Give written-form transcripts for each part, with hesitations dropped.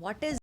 What is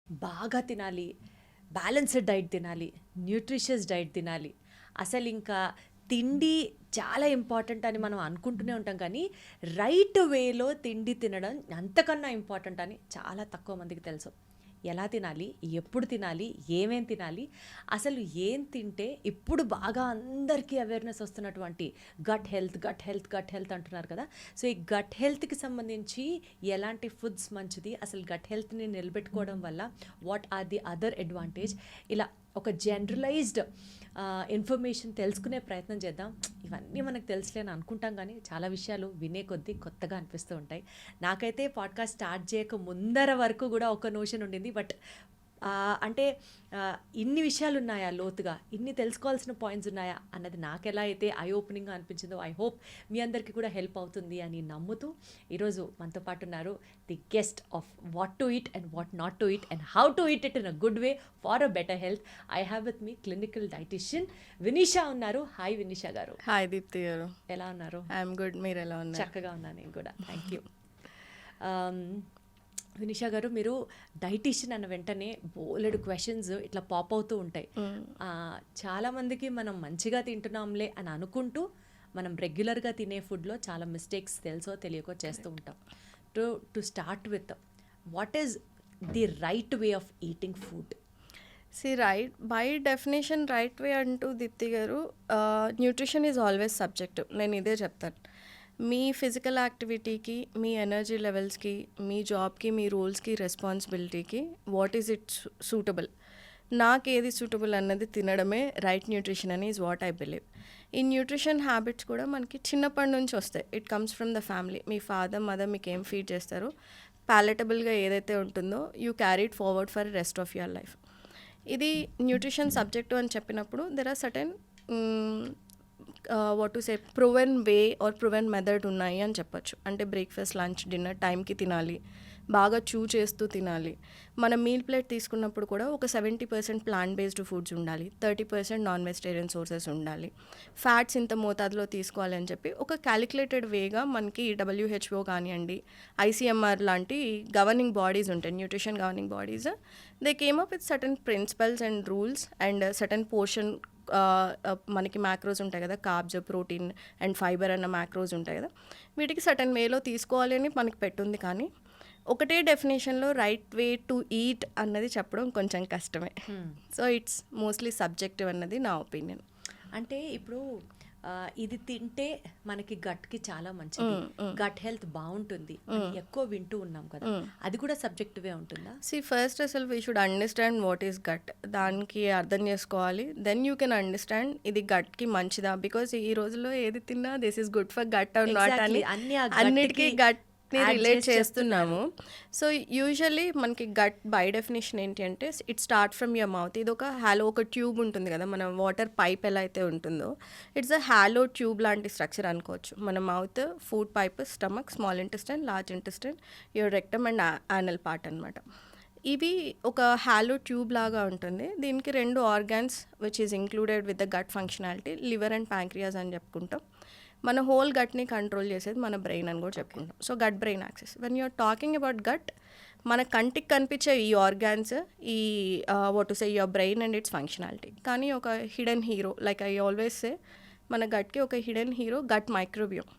బాగా తినాలి, balanced diet తినాలి, న్యూట్రిషియస్ డైట్ తినాలి. అసలు ఇంకా తిండి చాలా ఇంపార్టెంట్ అని మనం అనుకుంటూనే ఉంటాం, కానీ రైట్ వేలో తిండి తినడం అంతకన్నా ఇంపార్టెంట్ అని చాలా తక్కువ మందికి తెలుసు. ఎలా తినాలి, ఎప్పుడు తినాలి, ఏమేం తినాలి, అసలు ఏం తింటే ఇప్పుడు బాగా అందరికీ అవేర్నెస్ వస్తున్నటువంటి gut health gut health gut health అంటున్నారు కదా. సో ఈ గట్ హెల్త్కి సంబంధించి ఎలాంటి ఫుడ్స్ మంచిది, అసలు గట్ హెల్త్ని నిలబెట్టుకోవడం వల్ల what are the other advantage, ఇలా ఒక జనరలైజ్డ్ ఇన్ఫర్మేషన్ తెలుసుకునే ప్రయత్నం చేద్దాం. ఇవన్నీ మనకు తెలుసులేని అనుకుంటాం, కానీ చాలా విషయాలు వినే కొద్దీ కొత్తగా అనిపిస్తూ ఉంటాయి. నాకైతే పాడ్కాస్ట్ స్టార్ట్ చేయక ముందర వరకు కూడా ఒక నోషన్ ఉండింది, బట్ అంటే ఇన్ని విషయాలు ఉన్నాయా లోతుగా, ఇన్ని తెలుసుకోవాల్సిన పాయింట్స్ ఉన్నాయా అన్నది నాకు ఎలా అయితే ఐ ఓపెనింగ్గా అనిపించిందో, ఐ హోప్ మీ అందరికీ కూడా హెల్ప్ అవుతుంది అని నమ్ముతూ ఈరోజు మనతో పాటు ఉన్నారు the guest of what to eat and what not to eat and how to eat it in a good way for a better health. I have with me clinical dietitian Vineesha ఉన్నారు. Hi Vinisha గారు. Hi Deepti గారు. ఎలా ఉన్నారు? I'm good, మీరు ఎలా ఉన్నారు? చక్కగా ఉన్నాను నేను కూడా, థ్యాంక్ యూ. వినిషా గారు, మీరు డైటీషియన్ అన్న వెంటనే బోలెడు క్వశ్చన్స్ ఇట్లా పాప్ అవుతూ ఉంటాయి. చాలామందికి మనం మంచిగా తింటున్నాంలే అని అనుకుంటూ మనం రెగ్యులర్గా తినే ఫుడ్లో చాలా మిస్టేక్స్ తెలుసో తెలియకో చేస్తూ ఉంటాం. To start with, what is the right way of eating food? By definition right way అంటూ దీప్తి గారు, న్యూట్రిషన్ ఈజ్ ఆల్వేస్ సబ్జెక్టివ్. నేను ఇదే చెప్తాను. మీ ఫిజికల్ యాక్టివిటీకి, మీ ఎనర్జీ లెవెల్స్కి, మీ జాబ్కి, మీ రోల్స్కి, రెస్పాన్సిబిలిటీకి వాట్ ఈజ్ ఇట్ సూటబుల్, నాకు ఏది సూటబుల్ అన్నది తినడమే రైట్ న్యూట్రిషన్ అని ఈజ్ వాట్ ఐ బిలీవ్. ఈ న్యూట్రిషన్ హ్యాబిట్స్ కూడా మనకి చిన్నప్పటి నుంచి వస్తాయి. It comes from the family. మీ ఫాదర్ మదర్ మీకు ఏం ఫీడ్ చేస్తారో, ప్యాలెటబుల్గా ఏదైతే ఉంటుందో you carry it forward for rest of your life. ఇది న్యూట్రిషన్ సబ్జెక్టు అని చెప్పినప్పుడు there are certain what to say proven way or proven method ఉన్నాయి అని చెప్పొచ్చు. అంటే బ్రేక్ఫాస్ట్, లంచ్, డిన్నర్ టైంకి తినాలి, బాగా చూ చేస్తూ తినాలి. మనం మీల్ ప్లేట్ తీసుకున్నప్పుడు కూడా ఒక 70% ప్లాంట్ బేస్డ్ ఫుడ్స్ ఉండాలి, 30% నాన్ వెజిటేరియన్ సోర్సెస్ ఉండాలి, ఫ్యాట్స్ ఇంత మోతాదులో తీసుకోవాలి అని చెప్పి ఒక క్యాలిక్యులేటెడ్ వేగా మనకి WHO కానివ్వండి, ICMR లాంటి గవర్నింగ్ బాడీస్ ఉంటాయి, nutrition governing bodies. They came up with certain principles and rules and certain portion. మనకి మ్యాక్రోస్ ఉంటాయి కదా, కార్బ్స్, ప్రోటీన్ అండ్ ఫైబర్ అన్న మ్యాక్రోస్ ఉంటాయి కదా, వీటికి సర్టన్ వేలో తీసుకోవాలి అని మనకి పెట్టుంది. కానీ ఒకటే డెఫినేషన్లో రైట్ వే టు ఈట్ అన్నది చెప్పడం కొంచెం కష్టమే. సో ఇట్స్ మోస్ట్లీ సబ్జెక్టివ్ అన్నది నా ఒపీనియన్. అంటే ఇప్పుడు ఇది తింటే మనకి గట్కి చాలా మంచిది, గట్ హెల్త్ బాగుంటుంది ఎక్కువ వింటూ ఉన్నాం కదా, అది కూడా సబ్జెక్టివే ఉంటుందా? ఫస్ట్ అసలు we should understand what is gut. దానికి అర్థం చేసుకోవాలి. దెన్ యూ కెన్ అండర్స్టాండ్ ఇది గట్కి మంచిదా. బికాస్ ఈ రోజుల్లో ఏది తిన్నా this is good for gut or not అని అన్నిటికీ గట్ రిలేట్ చేస్తున్నాము. సో యూజువల్లీ మనకి గట్ బై డెఫినేషన్ ఏంటి అంటే it start from your mouth. ఇది ఒక హాలో, ఒక ట్యూబ్ ఉంటుంది కదా, మన వాటర్ పైప్ ఎలా అయితే ఉంటుందో ఇట్స్ అ హాలో ట్యూబ్ లాంటి స్ట్రక్చర్ అనుకోవచ్చు. మన mouth, food pipe, stomach, small intestine, large intestine, your rectum and anal part అనమాట. ఇవి ఒక హాలో ట్యూబ్ లాగా ఉంటుంది. దీనికి 2 organs which is included with the gut functionality, liver and pancreas అని చెప్పుకుంటాం. మన హోల్ గట్ని కంట్రోల్ చేసేది మన బ్రెయిన్ అని కూడా చెప్పుకుంటాం. So gut brain axis. When you're talking about gut, మన కంటికి కనిపించే ఈ ఆర్గాన్స్, ఈ what to say your brain and it's functionality. కానీ ఒక hidden hero, like I always say, మన గట్కి ఒక hidden hero gut microbiome.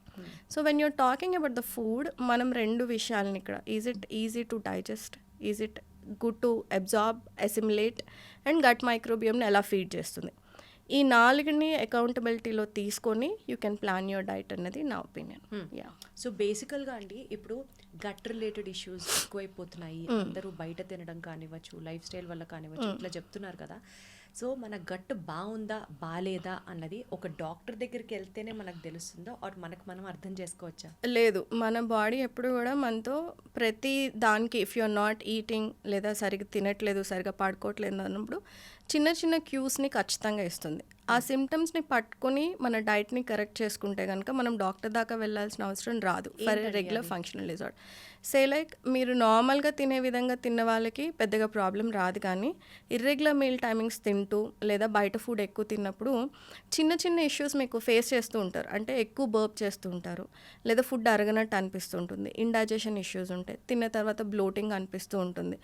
So when you're talking about the food, మనం 2 విషయాలని ఇక్కడ, is it easy to digest, is it good to absorb, assimilate, and gut మైక్రోబియోమ్ని ఎలా ఫీడ్ చేస్తుంది, ఈ 4ని అకౌంటబిలిటీలో తీసుకొని you can plan your diet అన్నది నా ఒపీనియన్. యా. సో బేసికల్గా అండి, ఇప్పుడు గట్ రిలేటెడ్ ఇష్యూస్ ఎక్కువైపోతున్నాయి, అందరూ బయట తినడం కానివ్వచ్చు, లైఫ్ స్టైల్ వల్ల కానివ్వచ్చు, ఇట్లా చెప్తున్నారు కదా. సో మన గట్ బాగుందా బాగాలేదా అన్నది ఒక డాక్టర్ దగ్గరికి వెళ్తేనే మనకు తెలుస్తుందా, ఆర్ మనకు మనం అర్థం చేసుకోవచ్చా? లేదు, మన బాడీ ఎప్పుడు కూడా మనతో ప్రతి దానికి, if you are not eating, లేదా సరిగ్గా తినట్లేదు, సరిగ్గా పడుకోవట్లేదు అన్నప్పుడు చిన్న చిన్న క్యూస్ని ఖచ్చితంగా ఇస్తుంది. ఆ సిమ్టమ్స్ని పట్టుకొని మన డైట్ని కరెక్ట్ చేసుకుంటే కనుక మనం డాక్టర్ దాకా వెళ్ళాల్సిన అవసరం రాదు for regular functional disorder. Say like, మీరు నార్మల్గా తినే విధంగా తిన్న వాళ్ళకి పెద్దగా ప్రాబ్లం రాదు, కానీ ఇర్రెగ్యులర్ మీల్ టైమింగ్స్ తింటూ లేదా బయట ఫుడ్ ఎక్కువ తిన్నప్పుడు చిన్న చిన్న ఇష్యూస్ మీకు ఫేస్ చేస్తూ ఉంటారు. అంటే ఎక్కువ బర్ప్ చేస్తూ ఉంటారు, లేదా ఫుడ్ అరగనట్టు అనిపిస్తూ ఉంటుంది, ఇండైజెషన్ ఇష్యూస్ ఉంటాయి, తిన్న తర్వాత బ్లోటింగ్ అనిపిస్తూ ఉంటుంది.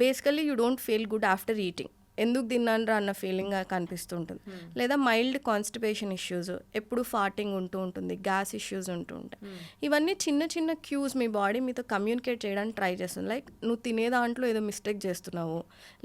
Basically you don't feel good after eating, ఎందుకు తిన్నానరా అన్న ఫీలింగ్ కనిపిస్తూ ఉంటుంది. లేదా మైల్డ్ కాన్స్టిపేషన్ ఇష్యూస్, ఎప్పుడు ఫార్టింగ్ ఉంటూ ఉంటుంది, గ్యాస్ ఇష్యూస్ ఉంటూ ఉంటాయి. ఇవన్నీ చిన్న చిన్న క్యూస్ మీ బాడీ మీతో కమ్యూనికేట్ చేయడానికి ట్రై చేస్తుంది. లైక్, నువ్వు తినే దాంట్లో ఏదో మిస్టేక్ చేస్తున్నావు,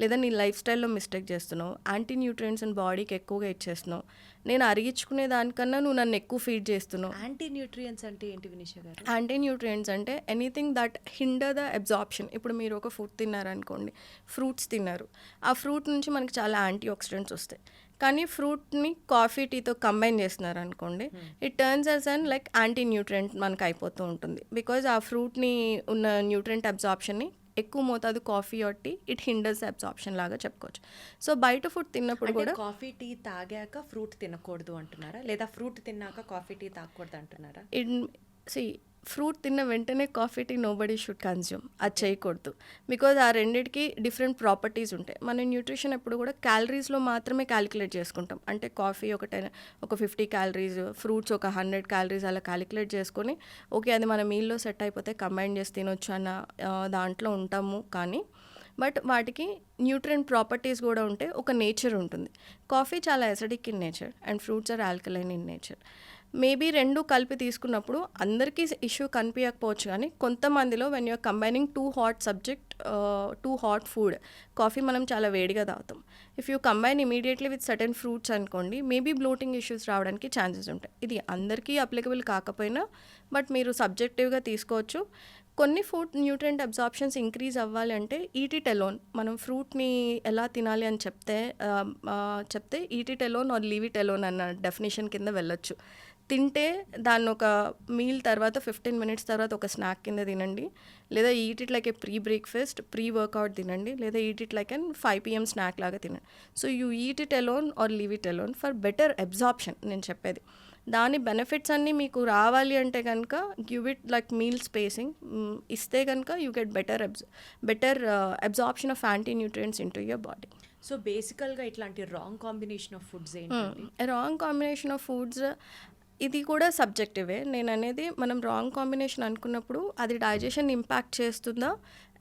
లేదా నీ లైఫ్ స్టైల్లో మిస్టేక్ చేస్తున్నావు, యాంటీ న్యూట్రియంట్స్ బాడీకి ఎక్కువగా ఇచ్చేస్తున్నావు, నేను అరిగించుకునే దానికన్నా నువ్వు నన్ను ఎక్కువ ఫీడ్ చేస్తున్నావు. యాంటీ న్యూట్రియంట్స్ అంటే ఏంటి వినిష గారు? యాంటీ న్యూట్రియంట్స్ అంటే anything that hinder the absorption. ఇప్పుడు మీరు ఒక ఫుడ్ తిన్నారనుకోండి, ఫ్రూట్స్ తిన్నారు, ఆ ఫ్రూట్ నుంచి మనకి చాలా యాంటీ ఆక్సిడెంట్స్ వస్తాయి. కానీ ఫ్రూట్ని కాఫీ టీతో కంబైన్ చేస్తున్నారు అనుకోండి, it turns as an like anti nutrient మనకు అయిపోతూ ఉంటుంది. బికాజ్ ఆ ఫ్రూట్ని ఉన్న న్యూట్రియంట్ అబ్జార్ప్షన్ని ఎక్కువ మోతాదు coffee or tea, it hinders absorption లాగా చెప్పుకోవచ్చు. సో బయట ఫుడ్ తిన్నప్పుడు కూడా కాఫీ టీ తాగాక ఫ్రూట్ తినకూడదు అంటున్నారా, లేదా ఫ్రూట్ తిన్నాక కాఫీ టీ తాగకూడదు అంటున్నారా? ఫ్రూట్ తిన్న వెంటనే coffee tea nobody should consume, అది చేయకూడదు. బికాజ్ ఆ రెండింటికి డిఫరెంట్ ప్రాపర్టీస్ ఉంటాయి. మన న్యూట్రిషన్ ఎప్పుడు కూడా క్యాలరీస్లో మాత్రమే క్యాలిక్యులేట్ చేసుకుంటాం. అంటే కాఫీ ఒక 50 క్యాలరీస్, ఫ్రూట్స్ ఒక 100 క్యాలరీస్ అలా క్యాలిక్యులేట్ చేసుకొని ఓకే అది మన మీల్లో సెట్ అయిపోతే కంబైన్ చేసి తినొచ్చు అన్న దాంట్లో ఉంటాము. కానీ బట్ వాటికి న్యూట్రియంట్ ప్రాపర్టీస్ కూడా ఉంటే ఒక నేచర్ ఉంటుంది. కాఫీ చాలా acidic in nature and fruits are alkaline in nature. Maybe 2 కలిపి తీసుకున్నప్పుడు అందరికీ ఇష్యూ కనిపించకపోవచ్చు, కానీ కొంతమందిలో when you're combining too hot food, coffee మనం చాలా వేడిగా తాగుతాం, if you combine immediately with certain fruits అనుకోండి, మేబీ బ్లోటింగ్ ఇష్యూస్ రావడానికి ఛాన్సెస్ ఉంటాయి. ఇది అందరికీ అప్లికబుల్ కాకపోయినా బట్ మీరు సబ్జెక్టివ్గా తీసుకోవచ్చు. కొన్ని ఫుడ్ న్యూట్రియంట్ అబ్జార్ప్షన్స్ ఇంక్రీజ్ అవ్వాలి అంటే ఈట్ ఇట్ అలోన్, మనం ఫ్రూట్ని ఎలా తినాలి అని చెప్తే eat it alone or leave it alone అన్న డెఫినేషన్ కింద వెళ్ళొచ్చు. తింటే దాన్ని ఒక మీల్ తర్వాత 15 minutes తర్వాత ఒక స్నాక్ కింద తినండి, లేదా eat it like a pre breakfast, pre workout తినండి, లేదా eat it like an 5 PM snack లాగా తినండి. So you eat it alone or leave it alone for better absorption నేను చెప్పేది. దాని బెనిఫిట్స్ అన్నీ మీకు రావాలి అంటే కనుక give it like meal spacing ఇస్తే కనుక you get better absorption of anti nutrients into your body. So బేసికల్గా ఇట్లాంటి రాంగ్ కాంబినేషన్ ఆఫ్ ఫుడ్స్ ఏంటండి? రాంగ్ కాంబినేషన్ ఆఫ్ ఫుడ్స్ ఇది కూడా సబ్జెక్టివే. నేను అనేది మనం రాంగ్ కాంబినేషన్ అనుకున్నప్పుడు అది డైజెషన్ ఇంపాక్ట్ చేస్తుందా,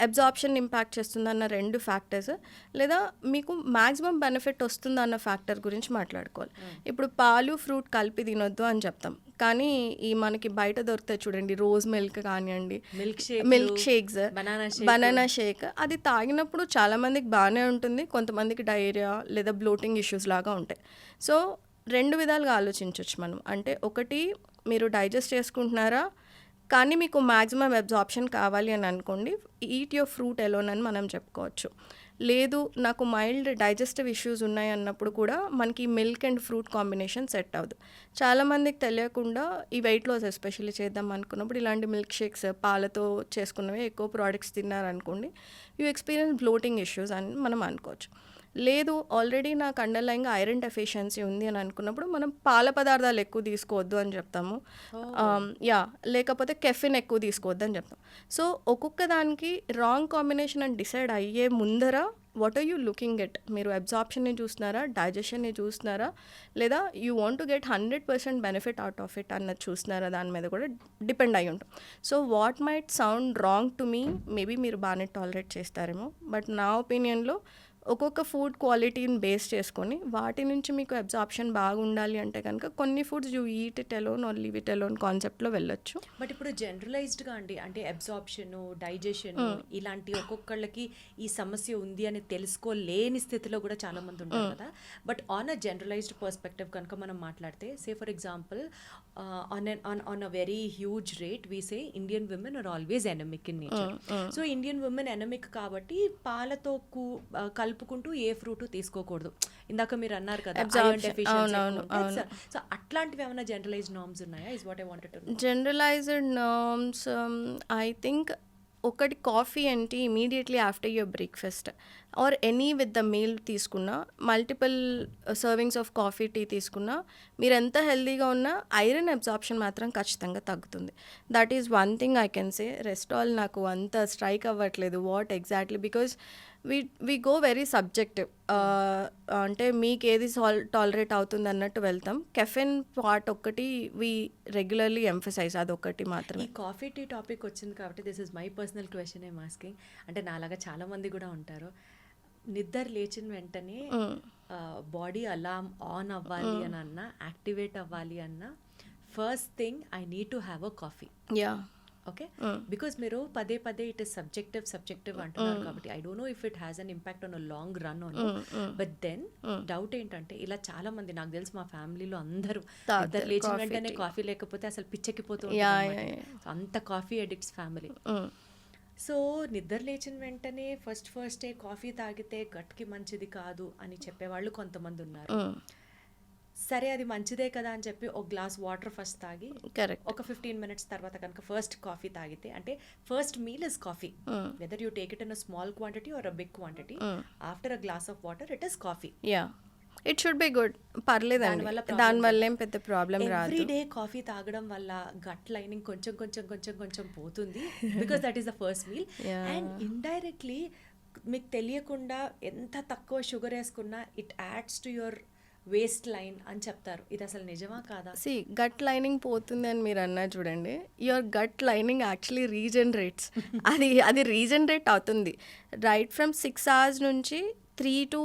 అబ్జార్ప్షన్ ఇంపాక్ట్ చేస్తుందా అన్న 2 ఫ్యాక్టర్స్, లేదా మీకు మ్యాక్సిమం బెనిఫిట్ వస్తుందా అన్న ఫ్యాక్టర్ గురించి మాట్లాడుకోవాలి. ఇప్పుడు పాలు ఫ్రూట్ కలిపి తినొద్దు అని చెప్తాం, కానీ ఈ మనకి బయట దొరుకుతాయి చూడండి, రోజ్ మిల్క్ కానివ్వండి, మిల్క్ షేక్స్, బనానా షేక్, అది తాగినప్పుడు చాలామందికి బాగానే ఉంటుంది, కొంతమందికి డయేరియా లేదా బ్లోటింగ్ ఇష్యూస్ లాగా ఉంటాయి. సో 2 విధాలుగా ఆలోచించవచ్చు మనం. అంటే ఒకటి, మీరు డైజెస్ట్ చేసుకుంటున్నారా కానీ మీకు మ్యాక్సిమం అబ్జార్ప్షన్ కావాలి అని అనుకోండి, ఈట్ యువర్ ఫ్రూట్ ఎలోన్ అని మనం చెప్పుకోవచ్చు. లేదు నాకు మైల్డ్ డైజెస్టివ్ ఇష్యూస్ ఉన్నాయి అన్నప్పుడు కూడా మనకి milk and fruit combination set అవ్వదు. చాలామందికి తెలియకుండా ఈ వెయిట్ లాస్ ఎస్పెషల్లీ చేద్దాం అనుకున్నప్పుడు ఇలాంటి మిల్క్ షేక్స్, పాలతో చేసుకున్నవి ఎక్కువ ప్రోడక్ట్స్ తిన్నారనుకోండి, యూ ఎక్స్పీరియన్స్ బ్లోటింగ్ ఇష్యూస్ అని మనం అనుకోవచ్చు. లేదు ఆల్రెడీ నాకు అండర్లైన్గా ఐరన్ డెఫిషియన్సీ ఉంది అని అనుకున్నప్పుడు మనం పాల పదార్థాలు ఎక్కువ తీసుకోవద్దు అని చెప్తాము. యా, లేకపోతే కెఫిన్ ఎక్కువ తీసుకోవద్దు అని చెప్తాం. సో ఒక్కొక్క దానికి రాంగ్ కాంబినేషన్ అని డిసైడ్ అయ్యే ముందర what are you looking at, మీరు అబ్జార్ప్షన్ని చూస్తున్నారా, డైజెషన్ని చూస్తున్నారా, లేదా you want to get 100% benefit out of it అన్నది చూస్తున్నారా, దాని మీద కూడా డిపెండ్ అయి ఉంటాం. So what might sound wrong to me, maybe మీరు బాగానే టాలరేట్ చేస్తారేమో, బట్ నా ఒపీనియన్లో ఒక్కొక్క ఫుడ్ క్వాలిటీని బేస్ చేసుకొని వాటి నుంచి మీకు అబ్జార్ప్షన్ బాగా ఉండాలి అంటే కనుక కొన్ని foods you eat it alone or leave it alone కాన్సెప్ట్లో వెళ్ళొచ్చు. బట్ ఇప్పుడు జనరలైజ్డ్గా అండి, అంటే అబ్జార్ప్షన్, డైజెషన్ ఇలాంటి ఒక్కొక్కళ్ళకి ఈ సమస్య ఉంది అని తెలుసుకోలేని స్థితిలో కూడా చాలా మంది ఉంటారు కదా. But on a generalized perspective కనుక మనం మాట్లాడితే, say for example on a very huge rate we say Indian women are always anaemic in nature. So Indian women anaemic కాబట్టి పాలతో కలుపుకుంటూ ఏ ఫ్రూట్ తీసుకోకూడదు. ఇందాక మీరు అన్నారు కదా iron deficiency. సో అట్లాంటివి ఏమైనా జనరలైజ్డ్ నార్మ్స్ ఉన్నాయా, is what I wanted to know. Generalized norms I think ఒకటి కాఫీ అంటే immediately after your breakfast or any with the meal తీసుకున్నా, multiple servings of coffee tea తీసుకున్నా, మీరు ఎంత హెల్తీగా ఉన్నా ఐరన్ అబ్జార్ప్షన్ మాత్రం ఖచ్చితంగా తగ్గుతుంది. That is one thing I can say. Rest all నాకు అంత స్ట్రైక్ అవ్వట్లేదు what exactly, because we go very subjective. అంటే మీకు ఏది టాలరేట్ అవుతుంది అన్నట్టు వెళ్తాం. కెఫెన్ పార్ట్ ఒక్కటి వీ రెగ్యులర్లీ ఎంఫసైజ్, అదొకటి మాత్రమే. ఈ కాఫీ టీ టాపిక్ వచ్చింది కాబట్టి this is my personal question I'm asking. అంటే నాలాగా చాలా మంది కూడా ఉంటారు, నిద్ర లేచిన వెంటనే బాడీ అలామ్ ఆన్ అవ్వాలి అని అన్నా, యాక్టివేట్ అవ్వాలి అన్నా, first thing I need to have a coffee. Yeah, okay, because మీరు పదే పదే ఇట్ ఇస్ సబ్జెక్టివ్ అంటున్నారు కాబట్టి I don't know if it has an impact on a long run on. But then doubt ఏంటంటే, ఇలా చాలా మంది నాకు తెలిసి మా ఫ్యామిలీలో అందరూ నిద్ర లేచిన వెంటనే కాఫీ లేకపోతే అసలు పిచ్చెక్కిపోతూ ఉంటారు. అంత కాఫీ అడిక్ట్స్ ఫ్యామిలీ. సో నిద్ర లేచిన వెంటనే ఫస్టే కాఫీ తాగితే గట్కి మంచిది కాదు అని చెప్పేవాళ్ళు కొంతమంది ఉన్నారు. సరే, అది మంచిదే కదా అని చెప్పి ఒక గ్లాస్ వాటర్ ఫస్ట్ తాగి ఒక 15 minutes తర్వాత కనుక ఫస్ట్ కాఫీ తాగితే, అంటే first meal is coffee, whether you take it in a small quantity or a big quantity, after a glass of water it is coffee. Yeah, it should be good, పర్లేదు, దానివల్ల ఏం పెద్ద problem రాదు. Every day coffee తాగడం వల్ల gut lining కొంచెం పోతుంది, because that is the first meal. And indirectly మీకు తెలియకుండా ఎంత తక్కువ షుగర్ వేసుకున్నా it adds to your waist line అని చెప్తారు. ఇది అసలు నిజమా కాదా? సి, గట్ లైనింగ్ పోతుంది అని మీరు అన్నారు చూడండి, యువర్ గట్ లైనింగ్ యాక్చువల్లీ రీజనరేట్స్. అది రీజనరేట్ అవుతుంది రైట్ ఫ్రమ్ 6 hours నుంచి 3 to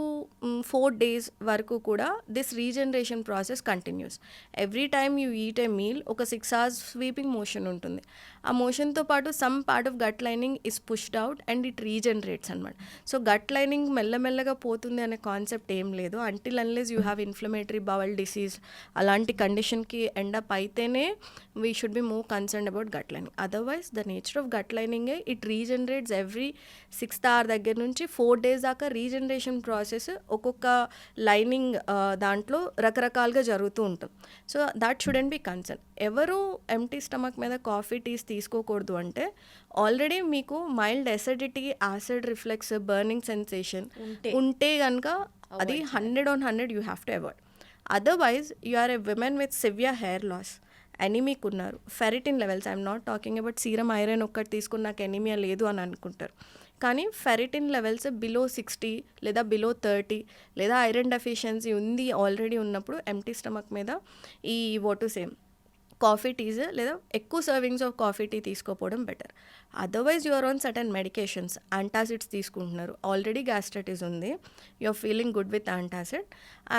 4 days వరకు కూడా this regeneration process continues. Every time you eat a meal ఒక 6 hours స్వీపింగ్ మోషన్ ఉంటుంది. ఆ మోషన్తో పాటు some part of gut lining is pushed out and it regenerates అనమాట. సో గట్ లైనింగ్ మెల్లమెల్లగా పోతుంది అనే కాన్సెప్ట్ ఏం లేదు. Until unless you have inflammatory bowel disease అలాంటి కండిషన్కి ఎండప్ అయితేనే we should be more concern about gut lining. Otherwise the nature of gut లైనింగే it regenerates every 6th hour దగ్గర నుంచి 4 days దాకా రీజనరేషన్ ప్రాసెస్ ఒక్కొక్క లైనింగ్ దాంట్లో రకరకాలుగా జరుగుతూ ఉంటుంది. So that shouldn't be concern. ఎవరు ఎంటీ స్టమక్ మీద కాఫీ టీస్ తీసుకోకూడదు అంటే, ఆల్రెడీ మీకు mild acidity, acid reflex, burning sensation ఉంటే కనుక అది 100/100 you have to avoid. Otherwise you are a women with severe hair loss, anaemic ఉన్నారు, ferritin levels, I'm not talking about serum iron ఒక్కటి తీసుకుని నాకు ఎనీమియా లేదు అని అనుకుంటారు. కానీ ఫెరిటిన్ లెవెల్స్ బిలో 60 లేదా బిలో 30 లేదా ఐరన్ డెఫిషియన్సీ ఉంది ఆల్రెడీ ఉన్నప్పుడు ఎంటీ స్టమక్ మీద ఈ వాట్ సేమ్ కాఫీ టీస్ లేదా ఎక్కువ సర్వింగ్స్ ఆఫ్ కాఫీ టీ తీసుకోపోవడం better. Otherwise you're on certain medications, antacids తీసుకుంటున్నారు, ఆల్రెడీ గ్యాస్ట్రైటిస్ ఉంది, you're feeling good with antacid.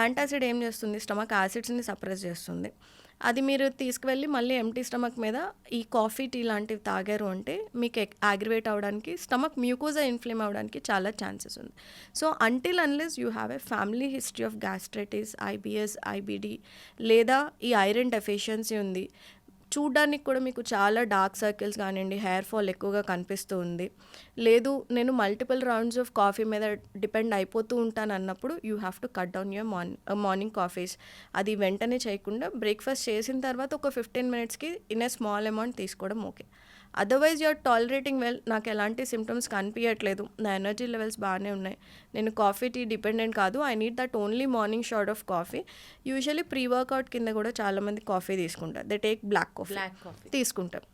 Antacid ఏం చేస్తుంది, స్టమక్ యాసిడ్స్ని సప్రెస్ చేస్తుంది. అది మీరు తీసుకువెళ్ళి మళ్ళీ ఎంటీ స్టమక్ మీద ఈ కాఫీ టీ లాంటివి తాగారు అంటే మీకు యాగ్రివేట్ అవ్వడానికి, స్టమక్ మ్యూకోజా ఇన్ఫ్లేమ్ అవ్వడానికి చాలా ఛాన్సెస్ ఉంది. So until unless you have a family history of gastritis, IBS, IBD లేదా ఈ ఐరన్ డెఫిషియన్సీ ఉంది, చూడ్డానికి కూడా మీకు చాలా డార్క్ సర్కిల్స్ కానివ్వండి, హెయిర్ ఫాల్ ఎక్కువగా కనిపిస్తూ ఉంది, లేదు నేను మల్టిపుల్ రౌండ్స్ ఆఫ్ కాఫీ మీద డిపెండ్ అయిపోతూ ఉంటాను అన్నప్పుడు you have to cut down your morning coffees. అది వెంటనే చేయకుండా బ్రేక్ఫాస్ట్ చేసిన తర్వాత ఒక 15 minutesకి ఇన్ ఏ స్మాల్ అమౌంట్ తీసుకోవడం okay. Otherwise you're tolerating well, నాకు ఎలాంటి సిమ్టమ్స్ కనిపించట్లేదు, నా ఎనర్జీ లెవెల్స్ బాగానే ఉన్నాయి, నేను కాఫీ టీ డిపెండెంట్ కాదు, I need that only morning shot of coffee. Usually pre workout కింద కూడా చాలామంది కాఫీ తీసుకుంటారు, దే టేక్ బ్లాక్ కాఫీ తీసుకుంటారు.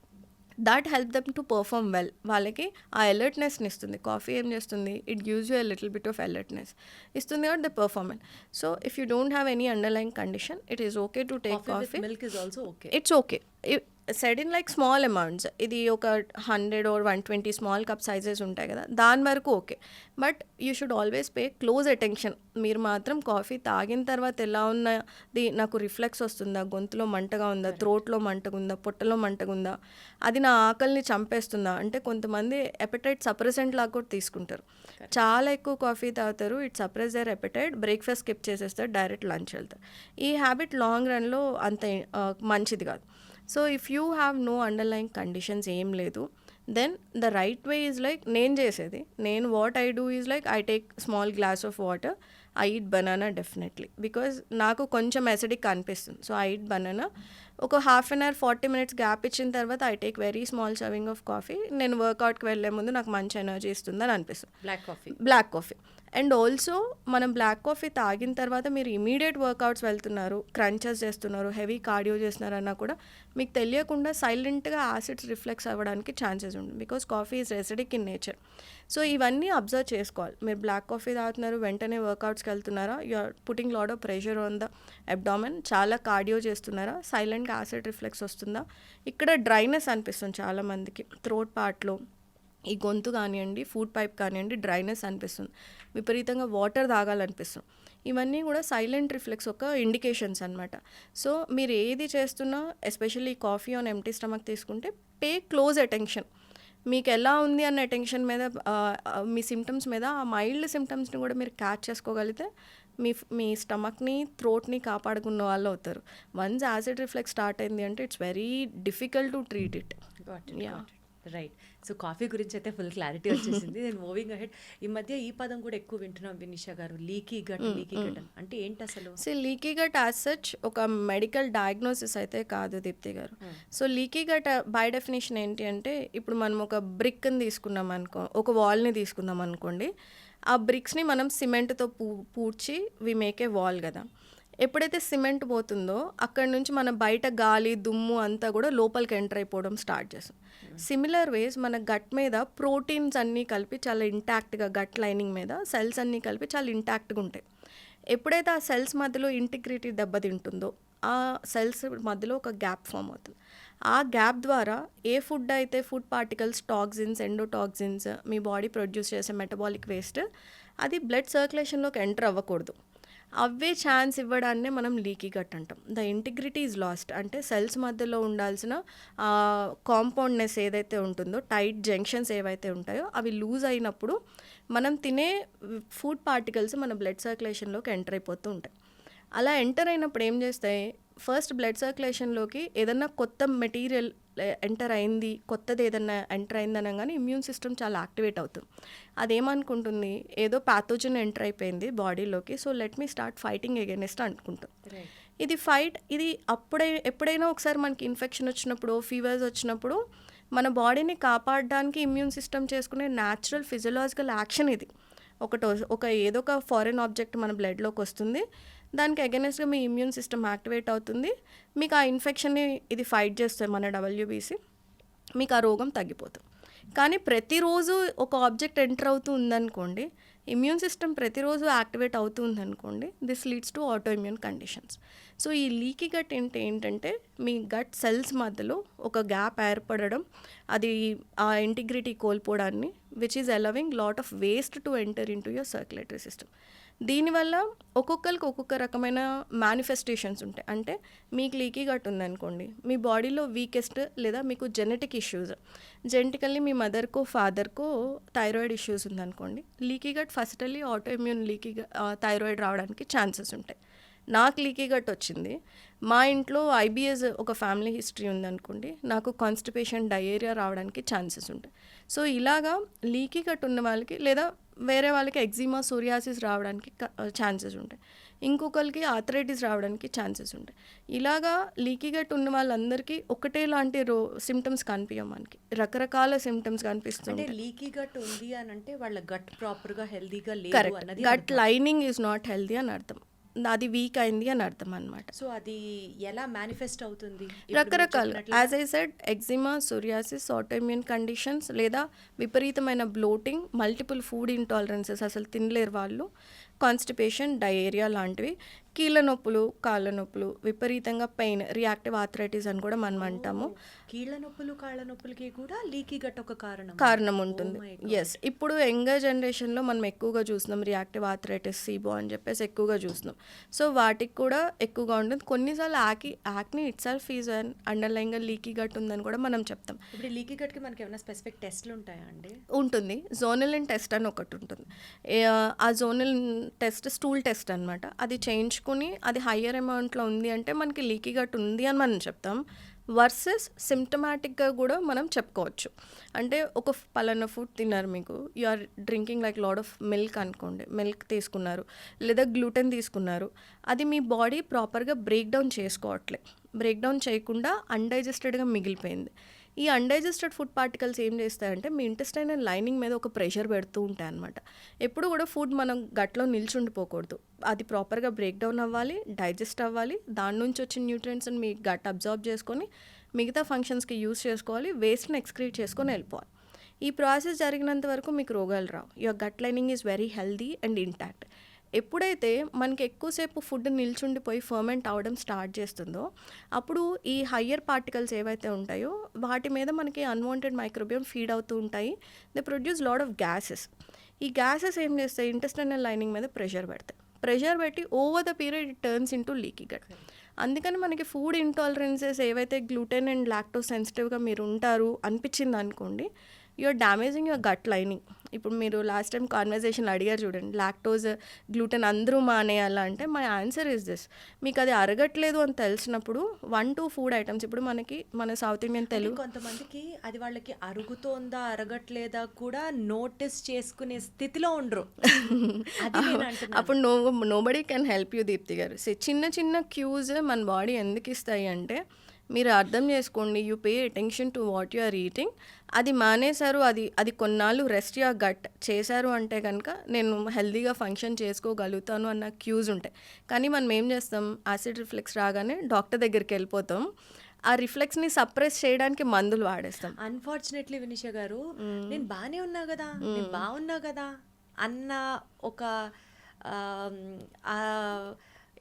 That help them to perform well. వాళ్ళకి ఆ అలర్ట్నెస్ని ఇస్తుంది. కాఫీ ఏం చేస్తుంది, it gives you a little bit of alertness ఇస్తుంది కాబట్టి the performance. So if you don't have any underline condition, it is okay to take coffee. Milk is also okay. It's okay said in like small amounts. ఇది ఒక 100 or 120 small cup sizes ఉంటాయి కదా, దాని వరకు okay. But you should always pay close attention. మీరు మాత్రం coffee తాగిన తర్వాత ఎలా ఉన్నది, నాకు రిఫ్లెక్స్ వస్తుందా, గొంతులో మంటగా ఉందా, థ్రోట్లో మంటగా ఉందా, పొట్టలో మంటగా ఉందా, అది నా ఆకలిని చంపేస్తుందా. అంటే కొంతమంది ఎపెటైట్ సప్రెసెంట్ లాగా కూడా తీసుకుంటారు. చాలా ఎక్కువ కాఫీ తాగుతారు, it suppress their appetite, breakfast skip చేసేస్తారు, డైరెక్ట్ లంచ్ వెళ్తారు. ఈ హ్యాబిట్ లాంగ్ రన్లో అంత మంచిది కాదు. So if you have no underline conditions ఏం లేదు, then the right way is like నేను చేసేది, what I do is like I take small glass of water, I eat banana definitely, because నాకు కొంచెం అసిడిక్ అనిపిస్తుంది. So I eat banana. ఒక 1/2 hour 40 minutes gap ఇచ్చిన తర్వాత I take very small serving of coffee. నేను వర్కౌట్కి వెళ్ళే ముందు నాకు మంచి ఎనర్జీ ఇస్తుందని అనిపిస్తుంది. Black coffee. అండ్ ఆల్సో మనం బ్లాక్ కాఫీ తాగిన తర్వాత మీరు ఇమీడియట్ వర్కౌట్స్ వెళ్తున్నారు, క్రంచెస్ చేస్తున్నారు, హెవీ కార్డియో చేస్తున్నారన్నా కూడా మీకు తెలియకుండా సైలెంట్గా యాసిడ్స్ రిఫ్లెక్స్ అవ్వడానికి ఛాన్సెస్ ఉంటుంది, because coffee is acidic in nature. So ఇవన్నీ అబ్జర్వ్ చేసుకోవాలి. మీరు బ్లాక్ కాఫీ తాగుతున్నారు, వెంటనే వర్కౌట్స్కి వెళ్తున్నారా, you're putting lot of pressure on the abdomen, చాలా కార్డియో చేస్తున్నారా, సైలెంట్గా యాసిడ్ రిఫ్లెక్స్ వస్తుందా, ఇక్కడ డ్రైనెస్ అనిపిస్తుంది చాలామందికి, థ్రోట్ పార్ట్లో ఈ గొంతు కానివ్వండి, ఫుడ్ పైప్ కానివ్వండి, డ్రైనెస్ అనిపిస్తుంది, విపరీతంగా వాటర్ తాగాలనిపిస్తుంది. ఇవన్నీ కూడా సైలెంట్ రిఫ్లెక్స్ ఒక ఇండికేషన్స్ అనమాట. సో మీరు ఏది చేస్తున్నా, especially coffee on empty stomach తీసుకుంటే పే క్లోజ్ అటెన్షన్. మీకు ఎలా ఉంది అన్న అటెన్షన్ మీద, మీ సిమ్టమ్స్ మీద, ఆ మైల్డ్ సిమ్టమ్స్ని కూడా మీరు క్యాచ్ చేసుకోగలిగితే మీ స్టమక్ని, థ్రోట్ని కాపాడుకున్న వాళ్ళు అవుతారు. వన్స్ యాసిడ్ రిఫ్లెక్స్ స్టార్ట్ అయింది అంటే it's very difficult to treat it. Right. So coffee గురించి అయితే ఫుల్ క్లారిటీ వచ్చేసింది. నేను మూవింగ్ అహెడ్, ఈ మధ్య ఈ పదం కూడా ఎక్కువ వింటున్నాం వినిషా గారు, లీకీ గట్. అంటే ఏంటి అసలు? So leaky gut as such ఒక మెడికల్ డయాగ్నోసిస్ అయితే కాదు Deepthi garu. So leaky gut by definition ఏంటి అంటే, ఇప్పుడు మనం ఒక బ్రిక్ని తీసుకున్నాం అనుకో, ఒక వాల్ని తీసుకున్నాం అనుకోండి, ఆ బ్రిక్స్ని మనం సిమెంట్తో పూడ్చి వి మేక్ ఏ వాల్ కదా. ఎప్పుడైతే సిమెంట్ పోతుందో అక్కడ నుంచి మన బయట గాలి, దుమ్ము అంతా కూడా లోపలికి ఎంటర్ అయిపోవడం స్టార్ట్ చేస్తాం. సిమిలర్ వేస్ మన గట్ మీద ప్రోటీన్స్ అన్నీ కలిపి చాలా ఇంటాక్ట్గా, గట్ లైనింగ్ మీద సెల్స్ అన్నీ కలిపి చాలా ఇంటాక్ట్గా ఉంటాయి. ఎప్పుడైతే ఆ సెల్స్ మధ్యలో ఇంటిగ్రిటీ దెబ్బతింటుందో, ఆ సెల్స్ మధ్యలో ఒక గ్యాప్ ఫామ్ అవుతుంది. ఆ గ్యాప్ ద్వారా ఏ ఫుడ్ అయితే ఫుడ్ పార్టికల్స్, టాక్సిన్స్, ఎండోటాక్సిన్స్ మీ బాడీ ప్రొడ్యూస్ చేసే మెటబాలిక్ వేస్ట్, అది బ్లడ్ సర్క్యులేషన్లోకి ఎంటర్ అవ్వకూడదు. అవే ఛాన్స్ ఇవ్వడాన్నే మనం లీకీ గట్ అంటాం. The integrity is lost. అంటే సెల్స్ మధ్యలో ఉండాల్సిన కాంపౌండ్నెస్ ఏదైతే ఉంటుందో, టైట్ జంక్షన్స్ ఏవైతే ఉంటాయో అవి లూజ్ అయినప్పుడు మనం తినే ఫుడ్ పార్టికల్స్ మన బ్లడ్ సర్క్యులేషన్లోకి ఎంటర్ అయిపోతూ ఉంటాయి. అలా ఎంటర్ అయినప్పుడు ఏం చేస్తాయి, ఫస్ట్ బ్లడ్ సర్క్యులేషన్లోకి ఏదన్నా కొత్త మెటీరియల్ ఎంటర్ అయింది, కొత్తది ఏదన్నా ఎంటర్ అయింది అనగానే ఇమ్యూన్ సిస్టమ్ చాలా యాక్టివేట్ అవుతుంది. అదేమనుకుంటుంది, ఏదో ప్యాథోజన్ ఎంటర్ అయిపోయింది బాడీలోకి, so let me start fighting against అనుకుంటుంది. ఇది ఎప్పుడైనా ఒకసారి మనకి ఇన్ఫెక్షన్ వచ్చినప్పుడు, ఫీవర్స్ వచ్చినప్పుడు మన బాడీని కాపాడడానికి ఇమ్యూన్ సిస్టమ్ చేసుకునే న్యాచురల్ ఫిజియలాజికల్ యాక్షన్ ఇది. ఏదో ఒక ఫారెన్ ఆబ్జెక్ట్ మన బ్లడ్లోకి వస్తుంది, దానికి అగైనెస్ట్గా మీ ఇమ్యూన్ సిస్టమ్ యాక్టివేట్ అవుతుంది, మీకు ఆ ఇన్ఫెక్షన్ని ఇది ఫైట్ చేస్తుంది మన WBC, మీకు ఆ రోగం తగ్గిపోతుంది. కానీ ప్రతిరోజు ఒక ఆబ్జెక్ట్ ఎంటర్ అవుతూ ఉందనుకోండి, ఇమ్యూన్ సిస్టమ్ ప్రతిరోజు యాక్టివేట్ అవుతూ ఉందనుకోండి, this leads to auto immune conditions. So ఈ లీకీ గట్ ఏంటంటే మీ గట్ సెల్స్ మధ్యలో ఒక గ్యాప్ ఏర్పడడం, అది ఆ ఇంటిగ్రిటీ కోల్పోవడాన్ని, which is allowing lot of waste to enter into your circulatory system. దీనివల్ల ఒక్కొక్కరికి ఒక్కొక్క రకమైన మేనిఫెస్టేషన్స్ ఉంటాయి. అంటే మీకు లీకీ గట్ ఉందనుకోండి, మీ బాడీలో వీకెస్ట్ లేదా మీకు జెనెటిక్ ఇష్యూస్, జెనెటికల్లీ మీ మదర్కో ఫాదర్కో థైరాయిడ్ ఇష్యూస్ ఉందనుకోండి, leaky gut firstly auto immune thyroid రావడానికి ఛాన్సెస్ ఉంటాయి. నాకు లీకీ గట్ వచ్చింది, మా ఇంట్లో IBS ఒక ఫ్యామిలీ హిస్టరీ ఉందనుకోండి, నాకు కాన్స్టిపేషన్, డయేరియా రావడానికి ఛాన్సెస్ ఉంటాయి. సో ఇలాగా లీకీ గట్ ఉన్న వాళ్ళకి లేదా వేరే వాళ్ళకి ఎగ్జిమా, సోరియాసిస్ రావడానికి ఛాన్సెస్ ఉంటాయి. ఇంకొకరికి ఆర్థరైటిస్ రావడానికి ఛాన్సెస్ ఉంటాయి. ఇలాగా లీకీ గట్ ఉన్న వాళ్ళందరికీ ఒకటే లాంటి సిమ్టమ్స్ కనిపించవు మనకి, రకరకాల సిమ్టమ్స్ అంటే కనిపిస్తుంటాయి. లీకీ గట్ ఉంది అని అంటే వాళ్ళ గట్ ప్రాపర్గా హెల్దీగా లేదు కరెక్ట్, అన్నది గట్ అర్థం. లైనింగ్ ఈజ్ నాట్ హెల్దీ అని అర్థం, అది వీక్ అయింది అని అర్థం అనమాట. సో అది ఎలా మేనిఫెస్ట్ అవుతుంది? ఇప్పుడు మీరు రకరకాల, చెప్పినట్లుగా as I said, eczema, psoriasis, autoimmune conditions, లేదా విపరీతమైన బ్లోటింగ్, మల్టిపుల్ ఫుడ్ ఇంటాలరెన్సెస్, అసలు తినలేరు వాళ్ళు, కాన్స్టిపేషన్, డయేరియా లాంటివి, కీళ్ళ నొప్పులు, కాళ్ళ నొప్పులు, విపరీతంగా పెయిన్, రియాక్టివ్ ఆర్థరైటిస్ అని కూడా మనం అంటాము, కీళ్ళ నొప్పులు కాళ్ళ నొప్పులకి కూడా లీకీ గట్ ఒక కారణం. కారణం ఉంటుంది. Oh my God. ఎస్, ఇప్పుడు యంగర్ జనరేషన్లో మనం ఎక్కువగా చూస్తున్నాం రియాక్టివ్ ఆర్థరైటిస్, సీబో అని చెప్పేసి ఎక్కువగా చూస్తున్నాం. సో వాటికి కూడా ఎక్కువగా ఉంటుంది. కొన్నిసార్లు acne itself is an అండర్లైన్గా లీకీ గట్ ఉందని కూడా మనం చెప్తాం. ఇప్పుడు లీకీ గట్కి మనకి ఏమైనా స్పెసిఫిక్ టెస్ట్లు ఉంటాయా అండి? ఉంటుంది, జోనలిన్ టెస్ట్ అని ఒకటి ఉంటుంది. ఆ జోనలిన్ టెస్ట్ స్టూల్ టెస్ట్ అనమాట. అది చేయించుకుని అది హయ్యర్ అమౌంట్లో ఉంది అంటే మనకి లీకీ గట్ ఉంది అని మనం చెప్తాం. వర్సెస్ సిమ్టమాటిక్గా కూడా మనం చెప్పుకోవచ్చు. అంటే ఒక పలానా ఫుడ్ తిన్నారు, మీకు you are drinking like lot of milk అనుకోండి, మిల్క్ తీసుకున్నారు లేదా గ్లూటెన్ తీసుకున్నారు, అది మీ బాడీ ప్రాపర్గా బ్రేక్ డౌన్ చేసుకోవట్లే, బ్రేక్ డౌన్ చేయకుండా అన్డైజెస్టెడ్గా మిగిలిపోయింది. ఈ అన్డైజెస్టెడ్ ఫుడ్ పార్టికల్స్ ఏం చేస్తాయంటే మీ ఇంటెస్టైనల్ లైనింగ్ మీద ఒక ప్రెషర్ పెడుతూ ఉంటాయి అనమాట. ఎప్పుడు కూడా ఫుడ్ మనం గట్లో నిల్చుండిపోకూడదు, అది ప్రాపర్గా బ్రేక్ డౌన్ అవ్వాలి, డైజెస్ట్ అవ్వాలి, దాని నుంచి వచ్చిన న్యూట్రియంట్స్ని మీ గట్ అబ్జార్బ్ చేసుకొని మిగతా ఫంక్షన్స్కి యూస్ చేసుకోవాలి, వేస్ట్ని ఎక్స్క్రీట్ చేసుకొని వెళ్ళిపోవాలి. ఈ ప్రాసెస్ జరిగినంత వరకు మీకు రోగాలు రావు. Your gut lining is very healthy and intact. ఎప్పుడైతే మనకి ఎక్కువసేపు ఫుడ్ నిల్చుండిపోయి ఫర్మెంట్ అవ్వడం స్టార్ట్ చేస్తుందో అప్పుడు ఈ హయ్యర్ పార్టికల్స్ ఏవైతే ఉంటాయో వాటి మీద మనకి అన్వాంటెడ్ మైక్రోబియం ఫీడ్ అవుతూ ఉంటాయి. They produce lot of gases. ఈ గ్యాసెస్ ఏం చేస్తాయి, ఇంటెస్టైనల్ లైనింగ్ మీద ప్రెషర్ పెడతాయి. ప్రెషర్ పెట్టి over the period it turns into leaky gut. అందుకని మనకి ఫుడ్ ఇంటాలరెన్సెస్ ఏవైతే గ్లూటెన్ అండ్ లాక్టోస్ సెన్సిటివ్గా మీరు ఉంటారు అనిపించింది అనుకోండి, you're damaging your gut lining. ఇప్పుడు మీరు లాస్ట్ టైం కాన్వర్జేషన్లో అడిగారు చూడండి, లాక్టోజ్, గ్లూటెన్ అందరూ మానేయాలా అంటే మై ఆన్సర్ ఇస్ దిస్. మీకు అది అరగట్లేదు అని తెలిసినప్పుడు 1-2 ఫుడ్ ఐటమ్స్, ఇప్పుడు మన సౌత్ ఇండియన్ అంటే తెలుగు కొంతమందికి అది వాళ్ళకి అరుగుతోందా అరగట్లేదా కూడా నోటీస్ చేసుకునే స్థితిలో ఉండరు. అది నేను అంటున్నాను. అప్పుడు nobody can help you, Deepti garu. చిన్న చిన్న క్యూస్ మన బాడీ ఎందుకు ఇస్తాయి అంటే మీరు అర్థం చేసుకోండి, you pay attention to what you are eating. అది మానేశారు, అది కొన్నాళ్ళు రెస్ట్ యా గట్ చేశారు అంటే కనుక నేను హెల్దీగా ఫంక్షన్ చేసుకోగలుగుతాను అన్న క్యూస్ ఉంటాయి. కానీ మనం ఏం చేస్తాం, యాసిడ్ రిఫ్లెక్స్ రాగానే డాక్టర్ దగ్గరికి వెళ్ళిపోతాం, ఆ రిఫ్లెక్స్ని సప్రెస్ చేయడానికి మందులు వాడేస్తాం. అన్ఫార్చునేట్లీ వినిషా గారు, నేను బాగానే ఉన్నా కదా, నేను బాగున్నా కదా అన్న ఒక ఆమ్, ఆ,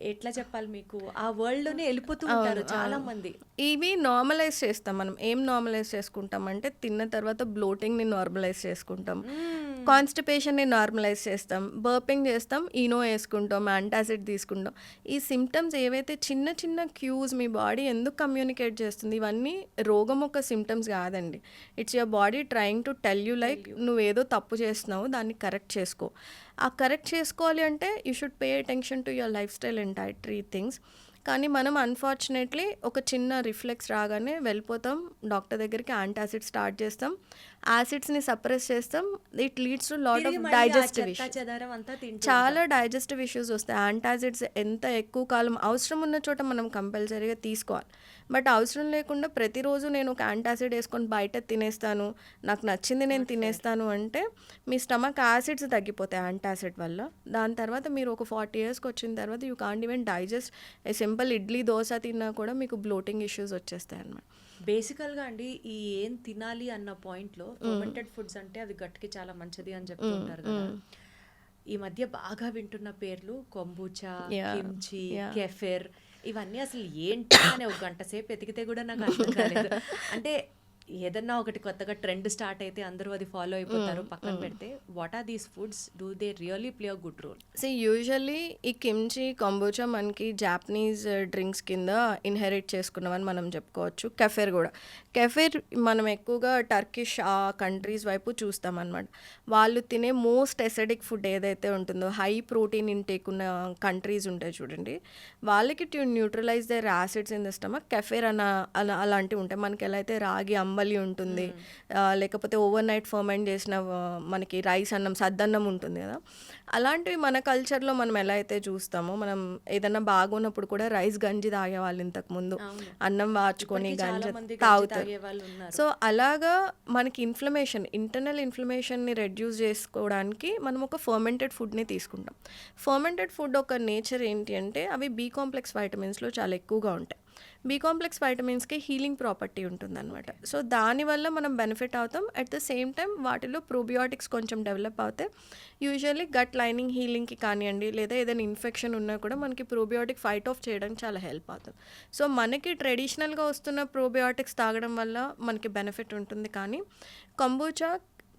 ఎట్లా చెప్పాలి మీకు, ఆ వరల్డ్లోనే వెళ్ళిపోతూ ఉంటారు చాలా మంది. ఇవి నార్మలైజ్ చేస్తాం. మనం ఏం నార్మలైజ్ చేసుకుంటాం అంటే తిన్న తర్వాత బ్లోటింగ్ని నార్మలైజ్ చేసుకుంటాం, కాన్స్టిపేషన్ని నార్మలైజ్ చేస్తాం, బర్పింగ్ చేస్తాం, ఈనో వేసుకుంటాం, యాంటాసిడ్ తీసుకుంటాం. ఈ సిమ్టమ్స్ ఏవైతే చిన్న చిన్న క్యూస్ మీ బాడీ ఎందుకు కమ్యూనికేట్ చేస్తుంది, ఇవన్నీ రోగం ఒక సిమ్టమ్స్ కాదండి. It's your body trying to tell you like నువ్వేదో తప్పు చేస్తున్నావు, దాన్ని కరెక్ట్ చేసుకో. ఆ కరెక్ట్ చేసుకోవాలి అంటే you should pay attention to your life style and dietary things. కానీ మనం అన్ఫార్చునేట్లీ ఒక చిన్న రిఫ్లెక్స్ రాగానే వెళ్ళిపోతాం డాక్టర్ దగ్గరికి, యాంటాసిడ్ స్టార్ట్ చేస్తాం, యాసిడ్స్ని సప్రెస్ చేస్తాం. It leads to lot of digestive issues, చెదారం అంతా తింటూ చాలా డైజెస్టివ్ ఇష్యూస్ వస్తాయి. యాంటాసిడ్స్ ఎంత ఎక్కువ కాలం అవసరం ఉన్న చోట మనం కంపల్సరీగా తీసుకోవాలి. బట్ అవసరం లేకుండా ప్రతిరోజు నేను ఒక యాంటాసిడ్ వేసుకొని బయట తినేస్తాను, నాకు నచ్చింది నేను తినేస్తాను అంటే మీ స్టమక్ యాసిడ్స్ తగ్గిపోతాయి యాంటాసిడ్ వల్ల. దాని తర్వాత మీరు ఒక 40 yearsకి వచ్చిన తర్వాత you can't even digest A simple idli dosa తిన్నా కూడా మీకు బ్లోటింగ్ ఇష్యూస్ వచ్చేస్తాయి అన్నమాట. బేసికల్గా అండి, ఈ ఏం తినాలి అన్న పాయింట్లో ఫర్మెంటెడ్ ఫుడ్స్ అంటే అది గట్కి చాలా మంచిది అని చెప్తూ ఉంటారు కదా. ఈ మధ్య బాగా వింటున్న పేర్లు కొంబూచా, కిమ్చి, కెఫిర్, ఇవన్నీ అసలు ఏంటి అని ఒక గంట సేపు ఎతికితే కూడా నాకు అర్థం కాలేదు. అంటే ఏదన్నా ఒకటి కొత్తగా ట్రెండ్ స్టార్ట్ అయితే అందరూ అది ఫాలో అయిపోతారు, పక్కన పెడితే what are these foods, do they really play a good role? Usually ఈ కిమ్చి, కొంబూచా మనకి జాపనీస్ డ్రింక్స్ కింద ఇన్హెరిట్ చేసుకున్నామని మనం చెప్పుకోవచ్చు. కెఫిర్ కూడా, కెఫిర్ మనం ఎక్కువగా టర్కిష్ ఆ కంట్రీస్ వైపు చూస్తాం అనమాట. వాళ్ళు తినే మోస్ట్ ఎసిడిక్ ఫుడ్ ఏదైతే ఉంటుందో, హై ప్రోటీన్ ఇంటేక్ ఉన్న కంట్రీస్ ఉంటాయి చూడండి, వాళ్ళకి to neutralize their acids in the stomach kefir అలాంటివి ఉంటాయి. మనకి ఎలా అయితే రాగి అంబలి అంబలి ఉంటుంది, లేకపోతే ఓవర్ నైట్ ఫర్మెంట్ చేసిన మనకి రైస్ అన్నం సద్దన్నం ఉంటుంది కదా. అలాంటివి మన కల్చర్లో మనం ఎలా అయితే చూస్తామో, మనం ఏదన్నా బాగున్నప్పుడు కూడా రైస్ గంజి తాగేవాళ్ళు ఇంతకుముందు, అవును. అన్నం వార్చుకొని ఇప్పటికీ చాలా గంజి మంది గంజి తాగుతారు. తాగే వాళ్ళు ఉన్నారు. సో అలాగా మనకి ఇంటర్నల్ ఇన్ఫ్లమేషన్ని రెడ్యూస్ చేసుకోవడానికి మనం ఒక ఫర్మెంటెడ్ ఫుడ్ని తీసుకుంటాం. ఫర్మెంటెడ్ ఫుడ్ ఒక నేచర్ ఏంటి అంటే అవి బి కాంప్లెక్స్ వైటమిన్స్లో చాలా ఎక్కువగా ఉంటాయి. బి కాంప్లెక్స్ వైటమిన్స్కి హీలింగ్ ప్రాపర్టీ ఉంటుందన్నమాట. సో దానివల్ల మనం బెనిఫిట్ అవుతాం. అట్ ద సేమ్ టైం వాటిలో ప్రోబియోటిక్స్ కొంచెం డెవలప్ అవుతాయి. యూజువల్లీ గట్ లైనింగ్ హీలింగ్కి కానివ్వండి, లేదా ఏదైనా ఇన్ఫెక్షన్ ఉన్నా కూడా మనకి ప్రోబియోటిక్ ఫైట్ ఆఫ్ చేయడానికి చాలా హెల్ప్ అవుతుంది. సో మనకి ట్రెడిషనల్గా వస్తున్న ప్రోబియోటిక్స్ తాగడం వల్ల మనకి బెనిఫిట్ ఉంటుంది. కానీ కంబూచా,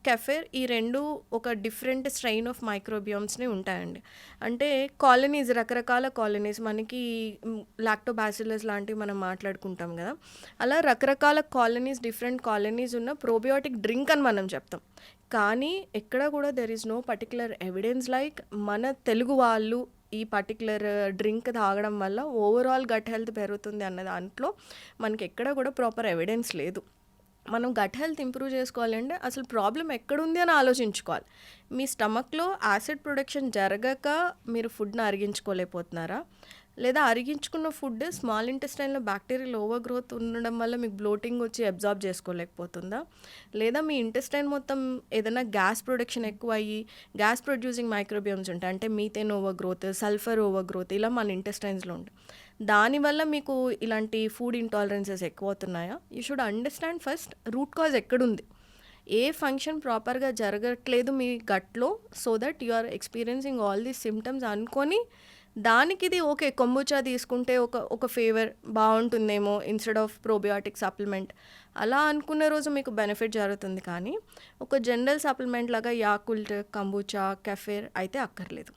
కెఫెర్ ఈ రెండు ఒక డిఫరెంట్ స్ట్రెయిన్ ఆఫ్ మైక్రోబియోమ్స్ని ఉంటాయండి. అంటే కాలనీస్, రకరకాల కాలనీస్, మనకి లాక్టోబాసిల్లస్ లాంటివి మనం మాట్లాడుకుంటాం కదా, అలా రకరకాల కాలనీస్, డిఫరెంట్ కాలనీస్ ఉన్న ప్రోబియోటిక్ డ్రింక్ అని మనం చెప్తాం. కానీ ఎక్కడ కూడా there is no particular evidence like మన తెలుగు వాళ్ళు ఈ పర్టికులర్ డ్రింక్ తాగడం వల్ల ఓవరాల్ గట్ హెల్త్ పెరుగుతుంది అన్న దాంట్లో మనకి ఎక్కడ కూడా ప్రాపర్ ఎవిడెన్స్ లేదు. మనం గట్ హెల్త్ ఇంప్రూవ్ చేసుకోవాలంటే అసలు ప్రాబ్లం ఎక్కడుంది అని ఆలోచించుకోవాలి. మీ స్టమక్లో యాసిడ్ ప్రొడక్షన్ జరగక మీరు ఫుడ్ని అరిగించుకోలేకపోతున్నారా, లేదా అరిగించుకున్న ఫుడ్ స్మాల్ ఇంటెస్టైన్లో బ్యాక్టీరియల్ ఓవర్ గ్రోత్ ఉండడం వల్ల మీకు బ్లోటింగ్ వచ్చి అబ్జార్బ్ చేసుకోలేకపోతుందా, లేదా మీ ఇంటెస్టైన్ మొత్తం ఏదైనా గ్యాస్ ప్రొడక్షన్ ఎక్కువ అయ్యి గ్యాస్ ప్రొడ్యూసింగ్ మైక్రోబియమ్స్ ఉంటాయి, అంటే methane over growth, sulphur over growth, ఇలా మన ఇంటెస్టైన్స్లో ఉంటాయి. దానివల్ల మీకు ఇలాంటి ఫుడ్ ఇంటాలరెన్సెస్ ఎక్కువ అవుతున్నాయా? You should understand first root cause ఎక్కడుంది, ఏ ఫంక్షన్ ప్రాపర్గా జరగట్లేదు మీ గట్లో, so that you are experiencing all these symptoms అనుకొని దానికి ఇది ఓకే కొంబుచా తీసుకుంటే ఒక ఫేవర్ బాగుంటుందేమో ఇన్స్టెడ్ ఆఫ్ ప్రోబియోటిక్ సప్లిమెంట్ అలా అనుకున్న రోజు మీకు బెనిఫిట్ జరుగుతుంది. కానీ ఒక జనరల్ సప్లిమెంట్ లాగా యాకుల్ట్, కంబూచా, కెఫెర్ అయితే అక్కర్లేదు.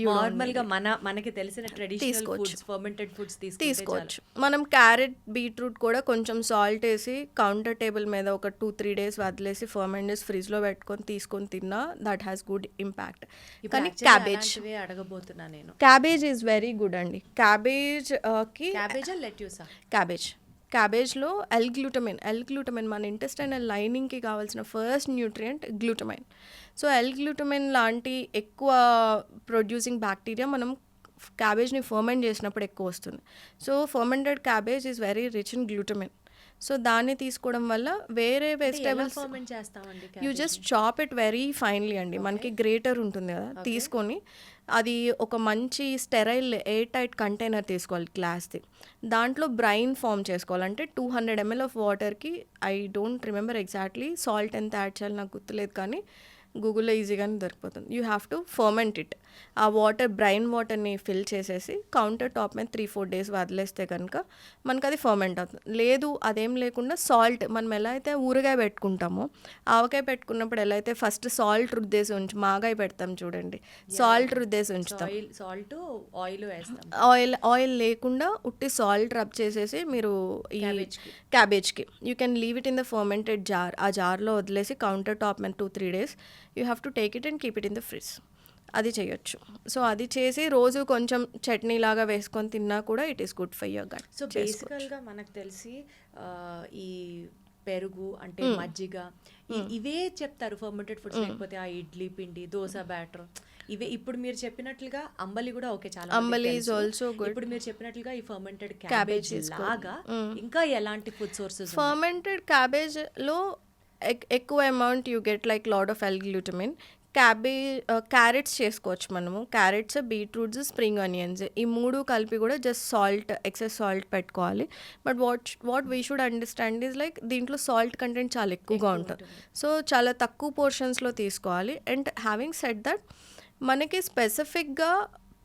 నార్మల్గా మనకి తెలిసిన ట్రెడిషనల్ ఫుడ్స్, ఫర్మెంటెడ్ ఫుడ్స్ తీసుకోవచ్చు. మనం క్యారెట్, బీట్రూట్ కూడా కొంచెం సాల్ట్ వేసి కౌంటర్ టేబుల్ మీద ఒక 2-3 days వదిలేసి ఫర్మెంట్ చేసి ఫ్రిడ్జ్లో పెట్టుకొని తీసుకొని తిన్నా దట్ హ్యాస్ గుడ్ ఇంపాక్ట్. కానీ క్యాబేజ్ అడగబోతున్నా నేను. క్యాబేజ్ ఈజ్ వెరీ గుడ్ అండి. క్యాబేజ్లో ఎల్-గ్లూటమైన్ మన ఇంటెస్టైనల్ లైనింగ్కి కావాల్సిన first nutrient glutamine. So L-glutamine లాంటి ఎక్కువ ప్రొడ్యూసింగ్ బ్యాక్టీరియా మనం క్యాబేజ్ని ఫర్మెంట్ చేసినప్పుడు ఎక్కువ వస్తుంది. So fermented cabbage is very rich in glutamine. So దాన్ని తీసుకోవడం వల్ల వేరే vegetables you just chop it very finely అండి. మనకి గ్రేటర్ ఉంటుంది కదా, తీసుకొని అది ఒక మంచి స్టెరైల్ ఎయిర్ టైట్ కంటైనర్ తీసుకోవాలి గ్లాస్ది. దాంట్లో బ్రైన్ ఫామ్ చేసుకోవాలంటే 200 ml ఆఫ్ వాటర్కి, I don't remember exactly salt ఎంత యాడ్ చేయాలి నాకు గుర్తులేదు, కానీ గూగుల్లో ఈజీగానే దొరికిపోతుంది. You have to ferment it. ఆ బ్రైన్ వాటర్ని ఫిల్ చేసేసి కౌంటర్ టాప్ మీద 3-4 days వదిలేస్తే కనుక మనకు అది ఫర్మెంట్ అవుతుంది. లేదు అదేం లేకుండా సాల్ట్, మనం ఎలా అయితే ఊరగాయ పెట్టుకుంటామో, ఆవకాయ పెట్టుకున్నప్పుడు ఎలా అయితే ఫస్ట్ సాల్ట్ రుద్దేసి మాగాయ పెడతాం చూడండి, సాల్ట్ రుద్దేసి ఉంచుతాం, సాల్ట్ ఆయిల్ వేస్తాం. ఆయిల్ లేకుండా ఉట్టి సాల్ట్ రబ్ చేసేసి మీరు ఈ క్యాబేజ్కి you can leave it in the fermented jar. ఆ జార్లో వదిలేసి కౌంటర్ టాప్ మీద 2-3 days you have to take it and keep it in the fridge. అది చేయొచ్చు. సో అది చేసి రోజు కొంచెం చట్నీ లాగా వేసుకొని తిన్నా కూడా it is good for your gut. So బేసికల్గా మనకు తెలిసి ఈ పెరుగు అంటే మజ్జిగ ఇవే చెప్తారు ఫర్మెంటెడ్ ఫుడ్స్, లేకపోతే ఆ ఇడ్లీ పిండి, దోశ బ్యాటర్, ఇవే. ఇప్పుడు మీరు చెప్పినట్లుగా అంబలి కూడా ఓకే, చాలా అంబలి ఈజ్ ఆల్సో గుడ్. ఇప్పుడు మీరు చెప్పినట్లుగా ఈ ఫర్మెంటెడ్ క్యాబేజ్ లాగా ఇంకా ఎలాంటి ఫుడ్ సోర్సెస్? ఫర్మెంటెడ్ క్యాబేజ్లో ఎక్కువ amount you get like lot of L glutamine. Carrots చేసుకోవచ్చు మనము. క్యారెట్స్, బీట్రూట్స్, స్ప్రింగ్ ఆనియన్స్, ఈ 3 కలిపి కూడా జస్ట్ సాల్ట్, ఎక్సెస్ సాల్ట్ పెట్టుకోవాలి. But what we should understand is like దీంట్లో సాల్ట్ కంటెంట్ చాలా ఎక్కువగా ఉంటుంది. సో చాలా తక్కువ పోర్షన్స్లో తీసుకోవాలి. అండ్ హ్యావింగ్ సెడ్ దట్ మనకి స్పెసిఫిక్గా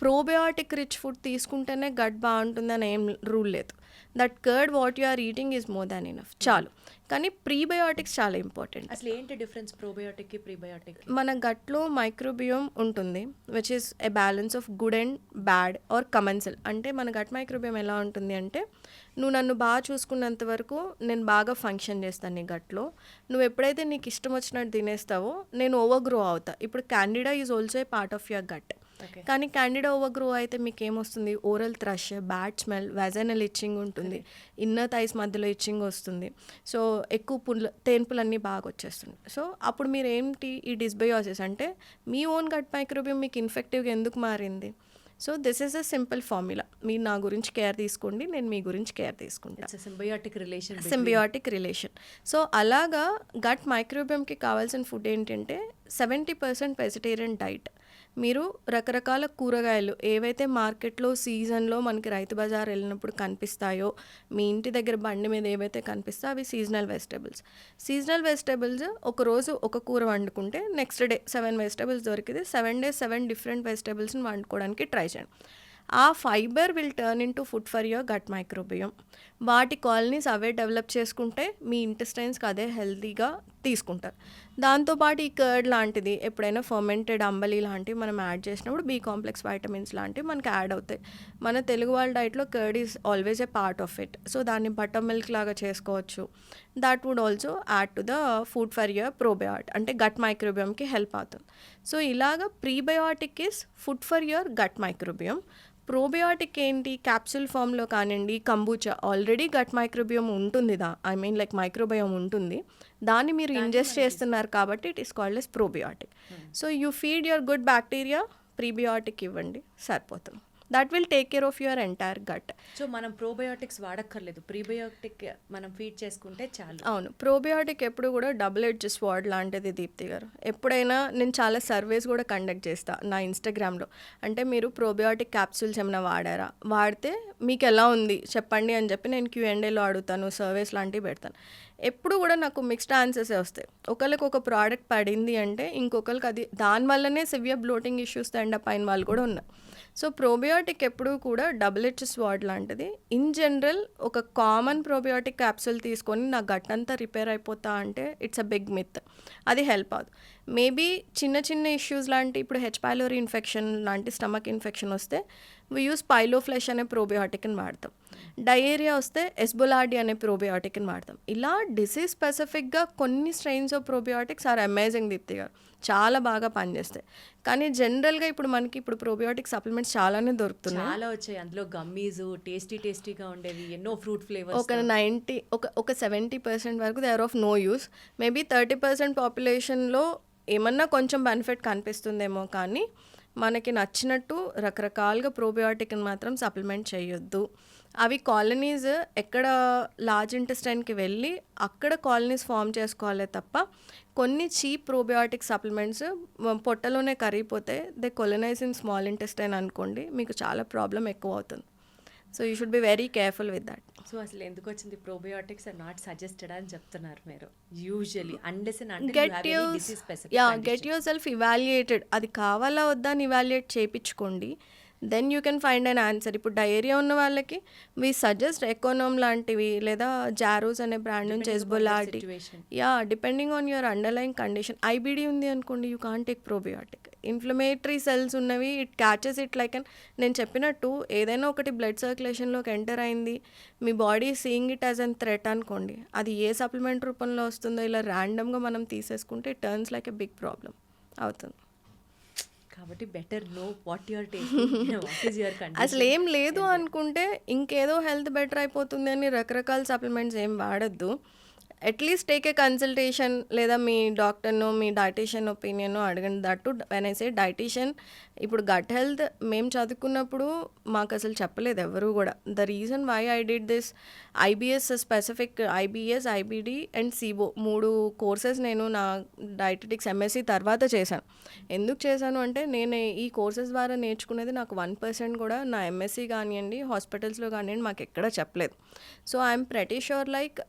ప్రోబయాటిక్ రిచ్ ఫుడ్ తీసుకుంటేనే గట్ బాగుంటుందని ఏం రూల్ లేదు. That curd what you are eating is more than enough, చాలు. కానీ ప్రీబయోటిక్స్ చాలా ఇంపార్టెంట్. అసలు ఏంటి డిఫరెన్స్ ప్రోబయోటిక్కి ప్రీబయోటిక్కి? మన గట్లో మైక్రోబియోమ్ ఉంటుంది which is a balance of good and bad or commensal. అంటే మన గట్ మైక్రోబియోమ్ ఎలా ఉంటుంది అంటే, నువ్వు నన్ను బాగా చూసుకున్నంత వరకు నేను బాగా ఫంక్షన్ చేస్తాను నీ గట్లో. నువ్వు ఎప్పుడైతే నీకు ఇష్టం వచ్చినట్టు తినేస్తావో నేను ఓవర్ గ్రో అవుతా. ఇప్పుడు candida is also a part of your gut. Okay. కానీ క్యాండిడా ఓవర్ గ్రో అయితే మీకు ఏమొస్తుంది, oral thrush, bad smell, vaginal itching ఉంటుంది, ఇన్నర్ థైస్ మధ్యలో ఇచ్చింగ్ వస్తుంది. సో ఎక్కువ తేన్పులన్నీ బాగా వచ్చేస్తుంది. సో అప్పుడు మీరు ఏంటి, ఈ డిస్బయోసిస్ అంటే మీ ఓన్ గట్ మైక్రోబియం మీకు ఇన్ఫెక్టివ్గా ఎందుకు మారింది. So this is a simple formula. మీరు నా గురించి కేర్ తీసుకోండి, నేను మీ గురించి కేర్ తీసుకుంటాను. It's symbiotic relation. Symbiotic relation. So అలాగా గట్ మైక్రోబియంకి కావాల్సిన ఫుడ్ ఏంటంటే 70% వెజిటేరియన్ డైట్. మీరు రకరకాల కూరగాయలు ఏవైతే మార్కెట్లో సీజన్లో మనకి రైతు బజార్ వెళ్ళినప్పుడు కనిపిస్తాయో, మీ ఇంటి దగ్గర బండి మీద ఏవైతే కనిపిస్తాయో అవి సీజనల్ వెజిటబుల్స్. సీజనల్ వెజిటబుల్స్ ఒకరోజు ఒక కూర వండుకుంటే నెక్స్ట్ డే 7 వెజిటబుల్స్ దొరికితే 7 days 7 డిఫరెంట్ వెజిటబుల్స్ని వండుకోవడానికి ట్రై చేయండి. ఆ fibre will turn in to food for your gut microbiome. వాటి కాలనీస్ అవే డెవలప్ చేసుకుంటే మీ ఇంటెస్టైన్స్కి అదే హెల్తీగా తీసుకుంటారు. దాంతోపాటు ఈ కర్డ్ లాంటిది ఎప్పుడైనా ఫర్మెంటెడ్ అంబలి లాంటివి మనం యాడ్ చేసినప్పుడు బి కాంప్లెక్స్ వైటమిన్స్ లాంటివి మనకి యాడ్ అవుతాయి. మన తెలుగు వాళ్ళ డైట్లో curd is always a part of it. So దాన్ని బటర్ మిల్క్ లాగా చేసుకోవచ్చు. That would also add to the food for your probiotic, అంటే గట్ మైక్రోబియంకి హెల్ప్ అవుతుంది. సో ఇలాగ prebiotic is food for your gut microbiome. Probiotic ఏంటి, capsule ఫామ్లో కానివ్వండి, కంబూచా ఆల్రెడీ గట్ మైక్రోబియం ఉంటుంది, లైక్ మైక్రోబియం ఉంటుంది, దాన్ని మీరు ఇంజెస్ట్ చేస్తున్నారు కాబట్టి it is called as probiotic. So you feed your good bacteria, prebiotic ఇవ్వండి, సరిపోతుంది. That will take care of your entire gut. So మనం ప్రోబయోటిక్స్ వాడక్కర్లేదు, ప్రీబయోటిక్ మనం ఫీడ్ చేసుకుంటే చాలు. అవును, ప్రోబయోటిక్ ఎప్పుడు కూడా డబుల్ ఎడ్జ్ స్వాడ్ లాంటిది దీప్తి గారు. ఎప్పుడైనా నేను చాలా సర్వేస్ కూడా కండక్ట్ చేస్తాను నా ఇన్స్టాగ్రామ్లో. అంటే మీరు ప్రోబయోటిక్ క్యాప్సూల్స్ ఏమైనా వాడారా, వాడితే మీకు ఎలా ఉంది చెప్పండి అని చెప్పి నేను Q&Aలో అడుగుతాను, సర్వేస్ లాంటివి పెడతాను. ఎప్పుడు కూడా నాకు మిక్స్డ్ ఆన్సర్సే వస్తాయి. ఒకరికి ఒక ప్రోడక్ట్ పడింది అంటే ఇంకొకరికి అది దానివల్లనే సివియర్ బ్లోటింగ్ ఇష్యూస్ ఎండప్ అయిన వాళ్ళు కూడా ఉన్నారు. సో ప్రోబయోటిక్ ఎప్పుడూ కూడా డబుల్ ఎడ్జ్ స్వాడ్ లాంటిది. ఇన్ జనరల్ ఒక కామన్ ప్రోబయోటిక్ క్యాప్సూల్ తీసుకొని నా గట్ అంతా రిపేర్ అయిపోతా అంటే ఇట్స్ అ బిగ్ మిత్. అది హెల్ప్ అవుతుంది. మేబీ చిన్న చిన్న ఇష్యూస్ లాంటి, ఇప్పుడు H. pylori ఇన్ఫెక్షన్ లాంటి స్టమక్ ఇన్ఫెక్షన్ వస్తే వి యూస్ పైలోఫ్లెష్ అనే ప్రోబయోటిక్ని వాడతాం. డయేరియా వస్తే ఎస్బోలాడి అనే ప్రోబయోటిక్ని వాడతాం. ఇలా డిసీజ్ స్పెసిఫిక్గా కొన్ని strains of probiotics are amazing Deepti garu, చాలా బాగా పనిచేస్తాయి. కానీ జనరల్గా ఇప్పుడు ప్రోబయోటిక్ సప్లిమెంట్స్ చాలానే దొరుకుతున్నాయి. చాలా వచ్చాయి, అందులో గమ్మీస్ టేస్టీగా ఉండేవి, ఎన్నో ఫ్రూట్ ఫ్లేవర్స్. ఒక 70% వరకు they are of no use. Maybe 30% పాపులేషన్లో ఏమన్నా కొంచెం బెనిఫిట్ కనిపిస్తుందేమో, కానీ మనకి నచ్చినట్టు రకరకాలుగా ప్రోబయోటిక్ని మాత్రం సప్లిమెంట్ చేయొద్దు. అవి కాలనీస్ ఎక్కడ లార్జ్ ఇంటెస్టైన్కి వెళ్ళి అక్కడ కాలనీస్ ఫామ్ చేసుకోవాలే తప్ప కొన్ని చీప్ ప్రోబయోటిక్ సప్లిమెంట్స్ పొట్టలోనే కరిగిపోతే they colonize in small intestine అనుకోండి, మీకు చాలా ప్రాబ్లం ఎక్కువ అవుతుంది. So you should be very careful with that. So అసలు ఎందుకు వచ్చింది ప్రోబయోటిక్స్ ఆర్ నాట్ సజెస్టెడ్ అని చెప్తున్నారు మీరు usually, unless and until you have any disease specific. Get yourself evaluated. అది కావాలా వద్దా అని ఇవాల్యుయేట్ చేయించుకోండి, then you can find an answer. ఇప్పుడు డయేరియా ఉన్న వాళ్ళకి వీ సజెస్ట్ ఎకోనోమ్ లాంటివి లేదా జారోస్ అనే బ్రాండ్ నుంచి ఎస్బోలాడి. Depending on your underline condition. IBD ఉంది అనుకోండి, you can't take probiotic. Inflammatory cells ఉన్నవి ఇట్ క్యాచెస్ ఇట్ లైక్ నేను చెప్పినట్టు ఏదైనా ఒకటి బ్లడ్ సర్క్యులేషన్లోకి ఎంటర్ అయింది, మీ body seeing it as an threat అనుకోండి, అది ఏ సప్లిమెంట్ రూపంలో వస్తుందో ఇలా ర్యాండమ్గా మనం తీసేసుకుంటే it turns like a big problem అవుతుంది. కాబట్టి better know what your taking, what is your condition. అసలు ఏం లేదు అనుకుంటే ఇంకేదో హెల్త్ బెటర్ అయిపోతుంది అని రకరకాల సప్లిమెంట్స్ ఏం వాడద్దు. అట్లీస్ట్ టేక్ ఏ కన్సల్టేషన్, లేదా మీ డాక్టర్నో మీ డైటీషియన్ ఒపీనియనో అడగండి. That when I say dietitian, ఇప్పుడు గట్ హెల్త్ మేము చదువుకున్నప్పుడు మాకు అసలు చెప్పలేదు ఎవరు కూడా. The reason why I did this IBS specific, IBS, IBD and SIBO 3 courses నేను నా డైటెటిక్స్ MSc తర్వాత చేశాను. ఎందుకు చేశాను అంటే నేను ఈ కోర్సెస్ ద్వారా నేర్చుకునేది నాకు 1% కూడా నా MSc కానివ్వండి హాస్పిటల్స్లో కానివ్వండి మాకు ఎక్కడా చెప్పలేదు. So I'm pretty sure like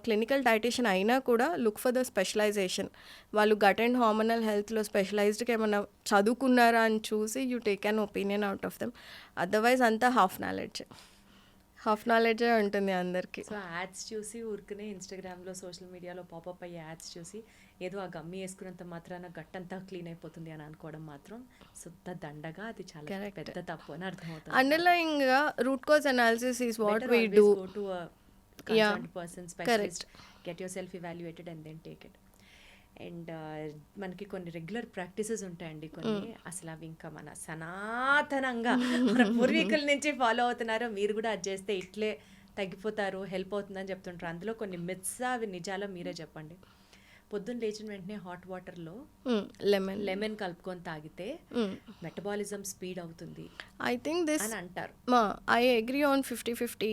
clinical dietitian అయినా కూడా లుక్ ఫర్ ద స్పెషలైజేషన్. వాళ్ళు గట్ అండ్ హార్మోనల్ హెల్త్లో స్పెషలైజ్డ్గా ఏమైనా చదువుకున్నారా అని చూసి you take an opinion out of them. Otherwise అంతా హాఫ్ నాలెడ్జే ఉంటుంది అందరికీ. సో యాడ్స్ చూసి ఊరికనే ఇన్స్టాగ్రామ్లో సోషల్ మీడియాలో పాపప్ అయ్యే యాడ్స్ చూసి ఏదో ఆ గమ్మి వేసుకున్నంత మాత్రాన గట్టంతా క్లీన్ అయిపోతుంది అని అనుకోవడం మాత్రం శుద్ధ దండగా, అది చాలా పెద్ద తప్పు అని అర్థమవుతుంది. అండర్లైన్గా root cause analysis is what we do. Go to a concerned person, specialist, get yourself evaluated and then take it. And మనకి కొన్ని రెగ్యులర్ ప్రాక్టీసెస్ ఉంటాయండి కొన్ని, అసలు అవి ఇంకా మన సనాతనంగా మన పూర్వీకుల నుంచి ఫాలో అవుతున్నారు. మీరు కూడా అది చేస్తే ఇట్లే తగ్గిపోతారు, హెల్ప్ అవుతుందని చెప్తుంటారు. అందులో కొన్ని మిత్స్, అవి నిజాలో మీరే చెప్పండి. పొద్దున్న లేచిన వెంటనే హాట్ వాటర్లో లెమన్ కలుపుకొని తాగితే మెటబాలిజం స్పీడ్ అవుతుంది ఐ థింక్ దిస్ అని అంటారు. ఐ అగ్రీ ఆన్ 50-50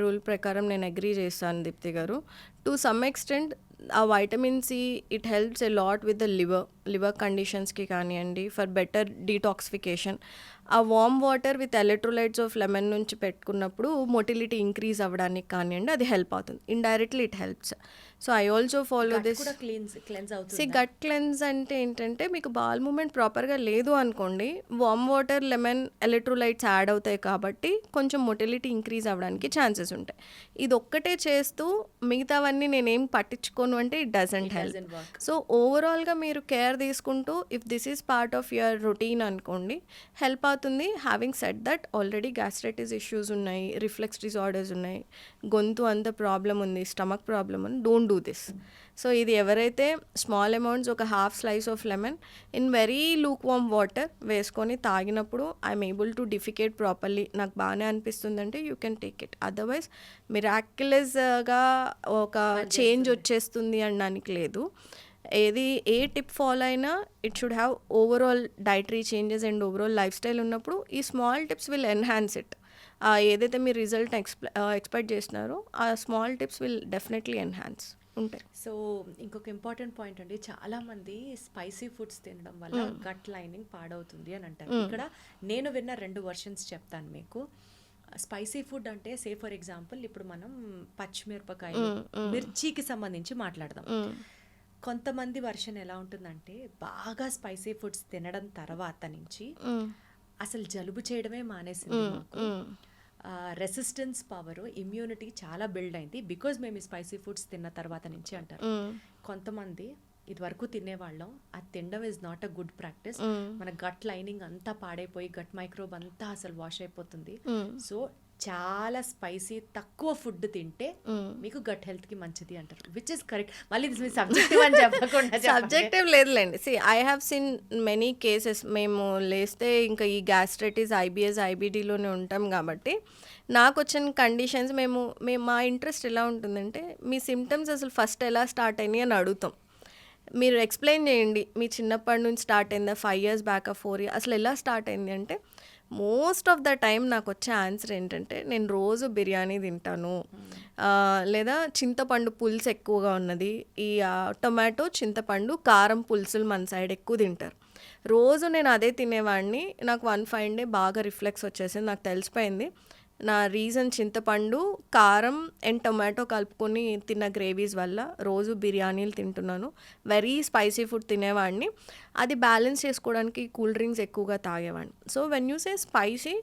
రూల్ ప్రకారం నేను అగ్రీ చేస్తాను దీప్తి గారు. టు సమ్ ఎక్స్టెంట్ ఆ vitamin C it helps a lot with the liver కండిషన్స్కి కానివ్వండి, ఫర్ బెటర్ డీటాక్సిఫికేషన్. ఆ warm water with electrolytes of lemon నుంచి పెట్టుకున్నప్పుడు మొటిలిటీ ఇంక్రీజ్ అవ్వడానికి కానివ్వండి, అది హెల్ప్ అవుతుంది. Indirectly it helps. So I also follow Gut this. కూడా క్లెన్స్ అవుతుంది. గట్ క్లెన్స్ అంటే ఏంటంటే, మీకు బాల్ మూమెంట్ ప్రాపర్గా లేదు అనుకోండి, warm water, lemon, electrolytes add అవుతాయి కాబట్టి కొంచెం మొటిలిటీ ఇంక్రీజ్ అవ్వడానికి ఛాన్సెస్ ఉంటాయి. ఇది ఒక్కటే చేస్తూ మిగతావన్నీ నేనేం పట్టించుకోను అంటే it doesn't help. Doesn't work. So ఓవరాల్గా మీరు కేర్ తీసుకుంటూ if this is part of your routine అనుకోండి, హెల్ప్ అవుతుంది. Having said that, already gastritis issues ఉన్నాయి, రిఫ్లెక్స్ డిజార్డర్స్ ఉన్నాయి, గొంతు అంత ప్రాబ్లం ఉంది, స్టమక్ ప్రాబ్లం ఉంది, డోంట్ డూ దిస్. సో ఇది ఎవరైతే స్మాల్ అమౌంట్స్, ఒక half slice of lemon in very Luke warm water వేసుకొని తాగినప్పుడు ఐఎమ్ ఏబుల్ టు డిఫికేట్ ప్రాపర్లీ, నాకు బాగానే అనిపిస్తుందంటే you can take it. Otherwise మిరాక్యులస్గా ఒక చేంజ్ వచ్చేస్తుంది అనడానికి లేదు. ఏ టిప్ ఫాలో అయినా it should have overall dietary changes and overall life style ఉన్నప్పుడు ఈ small tips will enhance it. ఏదైతే మీరు రిజల్ట్ ఎక్స్పెక్ట్ చేస్తున్నారో ఆ small tips will definitely enhance ఉంటాయి. సో ఇంకొక ఇంపార్టెంట్ పాయింట్ అండి, చాలా మంది స్పైసీ ఫుడ్స్ తినడం వల్ల గట్ లైనింగ్ పాడవుతుంది అని అంటారు. ఇక్కడ నేను విన్న 2 వర్షన్స్ చెప్తాను మీకు. స్పైసీ ఫుడ్ అంటే సే ఫర్ ఎగ్జాంపుల్ ఇప్పుడు మనం పచ్చిమిరపకాయలు, మిర్చికి సంబంధించి మాట్లాడదాం. కొంతమంది వర్షన్ ఎలా ఉంటుందంటే, బాగా స్పైసీ ఫుడ్స్ తినడం తర్వాత నుంచి అసలు జలుబు చేయడమే మానేసింది మాకు, రెసిస్టెన్స్ పవర్, ఇమ్యూనిటీ చాలా బిల్డ్ అయింది బికాజ్ మేము ఈ స్పైసీ ఫుడ్స్ తిన్న తర్వాత నుంచి అంటారు. కొంతమంది ఇది వరకు తినేవాళ్ళం, అది తినడం is not a good practice, మన గట్ లైనింగ్ అంతా పాడైపోయి గట్ మైక్రోబ్ అంతా అసలు వాష్ అయిపోతుంది. సో చాలా స్పైసీ తక్కువ ఫుడ్ తింటే మీకు గట్ హెల్త్ కి మంచిది అంటారు, విచ్ ఇస్ కరెక్ట్. మళ్ళీ ఇది సబ్జెక్టివ్ అని చెప్పకుండా సబ్జెక్టివ్ లేదులేండి. I have seen many cases. మేము లేస్తే ఇంకా ఈ గ్యాస్ట్రైటిస్, ఐబిఎస్, ఐబిడిలోనే ఉంటాం కాబట్టి నాకు వచ్చిన కండిషన్స్ మేము మా ఇంట్రెస్ట్ ఎలా ఉంటుందంటే, మీ సిమ్టమ్స్ అసలు ఫస్ట్ ఎలా స్టార్ట్ అయినాయి అని అడుగుతాం. మీరు ఎక్స్ప్లెయిన్ చేయండి, మీ చిన్నప్పటి నుంచి స్టార్ట్ అయిందా, 5 years బ్యాక్, 4 years, అసలు ఎలా స్టార్ట్ అయింది అంటే, మోస్ట్ ఆఫ్ ద టైం నాకు వచ్చే ఆన్సర్ ఏంటంటే, నేను రోజు బిర్యానీ తింటాను, లేదా చింతపండు పులుసు ఎక్కువగా ఉన్నది, ఈ టొమాటో, చింతపండు, కారం పులుసులు మన సైడ్ ఎక్కువ తింటారు. రోజు నేను అదే తినేవాడిని. నాకు 1 fine day బాగా రిఫ్లెక్స్ వచ్చేసింది. నాకు తెలిసిపోయింది నా రీజన్ చింతపండు, కారం అండ్ టొమాటో కలుపుకొని తిన్న గ్రేవీస్ వల్ల. రోజు బిర్యానీలు తింటున్నాను, వెరీ స్పైసీ ఫుడ్ తినేవాడిని. అది బ్యాలెన్స్ చేసుకోవడానికి కూల్ డ్రింక్స్ ఎక్కువగా తాగేవాడిని. So when you say spicy,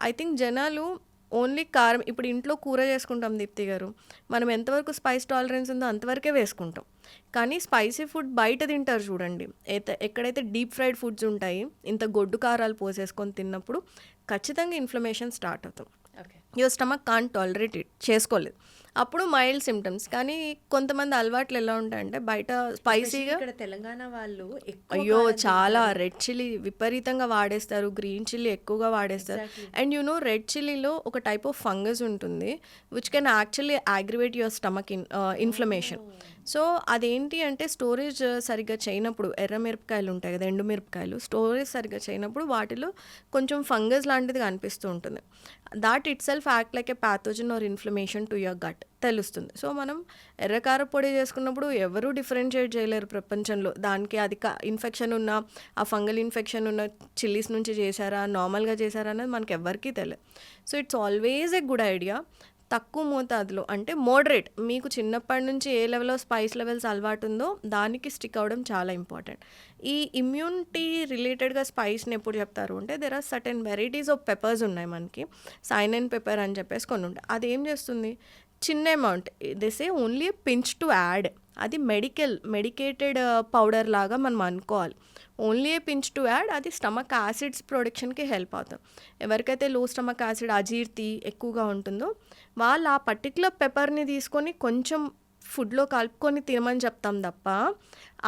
I think జనాలు ఓన్లీ కారం, ఇప్పుడు ఇంట్లో కూర చేసుకుంటాం దీప్తి గారు, మనం ఎంతవరకు స్పైస్ టాలరెన్స్ ఉందో అంతవరకే వేసుకుంటాం. కానీ స్పైసీ ఫుడ్ బయట తింటారు చూడండి, ఎక్కడైతే డీప్ ఫ్రైడ్ ఫుడ్స్ ఉంటాయి, ఇంత గొడ్డు కారాలు పోసేసుకొని తిన్నప్పుడు ఖచ్చితంగా ఇన్ఫ్లమేషన్ స్టార్ట్ అవుతాం. Your stomach can't tolerate it, చేసుకోలేదు. అప్పుడు మైల్డ్ సిమ్టమ్స్. కానీ కొంతమంది అలవాట్లు ఎలా ఉంటాయంటే, బయట స్పైసీగా, ఇక్కడ తెలంగాణ వాళ్ళు అయ్యో చాలా రెడ్ చిల్లీ విపరీతంగా వాడేస్తారు, గ్రీన్ చిల్లీ ఎక్కువగా వాడేస్తారు. అండ్ యు నో, రెడ్ చిల్లీలో ఒక టైప్ ఆఫ్ ఫంగస్ ఉంటుంది which can actually aggravate your stomach inflammation. So అదేంటి అంటే, స్టోరేజ్ సరిగ్గా చేయనప్పుడు, ఎర్ర మిరపకాయలు ఉంటాయి కదా, ఎండు మిరపకాయలు, స్టోరేజ్ సరిగ్గా చేయనప్పుడు వాటిలో కొంచెం ఫంగస్ లాంటిది కనిపిస్తూ ఉంటుంది. That itself act like a pathogen or inflammation to your gut తెలుస్తుంది. సో మనం ఎర్రకార పొడి చేసుకున్నప్పుడు ఎవరూ డిఫరెన్షియేట్ చేయలేరు ప్రపంచంలో, దానికి అది ఇన్ఫెక్షన్ ఉన్న, ఆ ఫంగల్ ఇన్ఫెక్షన్ ఉన్న చిల్లీస్ నుంచి చేశారా, నార్మల్గా చేశారా అనేది మనకి ఎవరికీ తెలియదు. So it's always a good idea తక్కువ మోతాదులో, అంటే మోడరేట్, మీకు చిన్నప్పటి నుంచి ఏ లెవెల్ ఆఫ్ స్పైస్ లెవెల్స్ అలవాటు ఉందో దానికి స్టిక్ అవ్వడం చాలా ఇంపార్టెంట్. ఈ ఇమ్యూనిటీ రిలేటెడ్గా స్పైస్ని ఎప్పుడు చెప్తారు అంటే, there are certain varieties of peppers ఉన్నాయి మనకి, సైనన్ పెప్పర్ అని చెప్పేసి కొన్ని ఉంటాయి. అది ఏం చేస్తుంది, చిన్న amount, this A only pinch to add, అది మెడికేటెడ్ పౌడర్ లాగా మనం అనుకోవాలి. Only A pinch to add, అది స్టమక్ యాసిడ్స్ ప్రొడక్షన్కి హెల్ప్ అవుతుంది. ఎవరికైతే లో స్టమక్ యాసిడ్, అజీర్తి ఎక్కువగా ఉంటుందో వాళ్ళు ఆ పర్టికులర్ పెప్పర్ని తీసుకొని కొంచెం ఫుడ్లో కలుపుకొని తినమని చెప్తాం తప్ప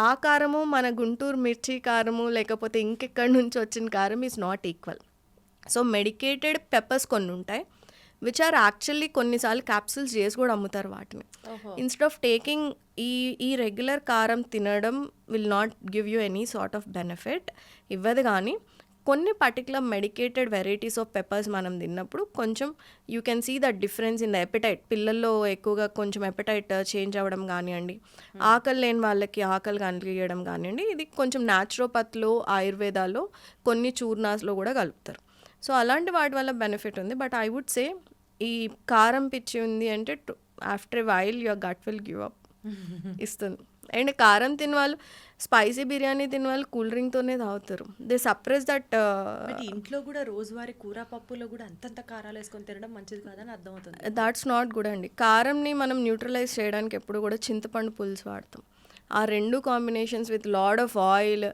ఆ కారము మన గుంటూరు మిర్చి కారము లేకపోతే ఇంకెక్కడి నుంచి వచ్చిన కారం is not equal. So medicated peppers కొన్ని ఉంటాయి విచ్ ఆర్ యాక్చువల్లీ కొన్నిసార్లు క్యాప్సూల్స్ చేసి కూడా అమ్ముతారు వాటిని. ఇన్స్టెడ్ ఆఫ్ టేకింగ్ ఈ రెగ్యులర్ కారం తినడం will not give you any sort of benefit ఇవ్వదు. కానీ కొన్ని particular medicated varieties of peppers మనం తిన్నప్పుడు కొంచెం you can see that difference in the appetite. పిల్లల్లో ఎక్కువగా కొంచెం ఎపిటైట్ చేంజ్ అవ్వడం కానివ్వండి, ఆకలి లేని వాళ్ళకి ఆకలి కలిగడం కానివ్వండి, ఇది కొంచెం న్యాచురోపతిలో ఆయుర్వేదాలో కొన్ని చూర్నాస్లో కూడా కలుపుతారు. సో అలాంటి వాటి వల్ల బెనిఫిట్ ఉంది. బట్ ఐ వుడ్ సే ఈ కారం పిచ్చి ఉంది అంటే after a while your gut will give up ఇస్తుంది. అండ్ కారం తిన వాళ్ళు, స్పైసీ బిర్యానీ తిన వాళ్ళు కూల్ డ్రింక్తోనే తాగుతారు. They suppress that. బట్ ఇంట్లో కూడా రోజువారీ కూర పప్పులో కూడా అంతంత కారాలు వేసుకొని తినడం మంచిది కాదని అర్థమవుతుంది. దాట్స్ నాట్ గుడ్ అండి. కారంని మనం న్యూట్రలైజ్ చేయడానికి ఎప్పుడు కూడా చింతపండు పులుసు వాడతాం. ఆ రెండు combinations with lot of oil,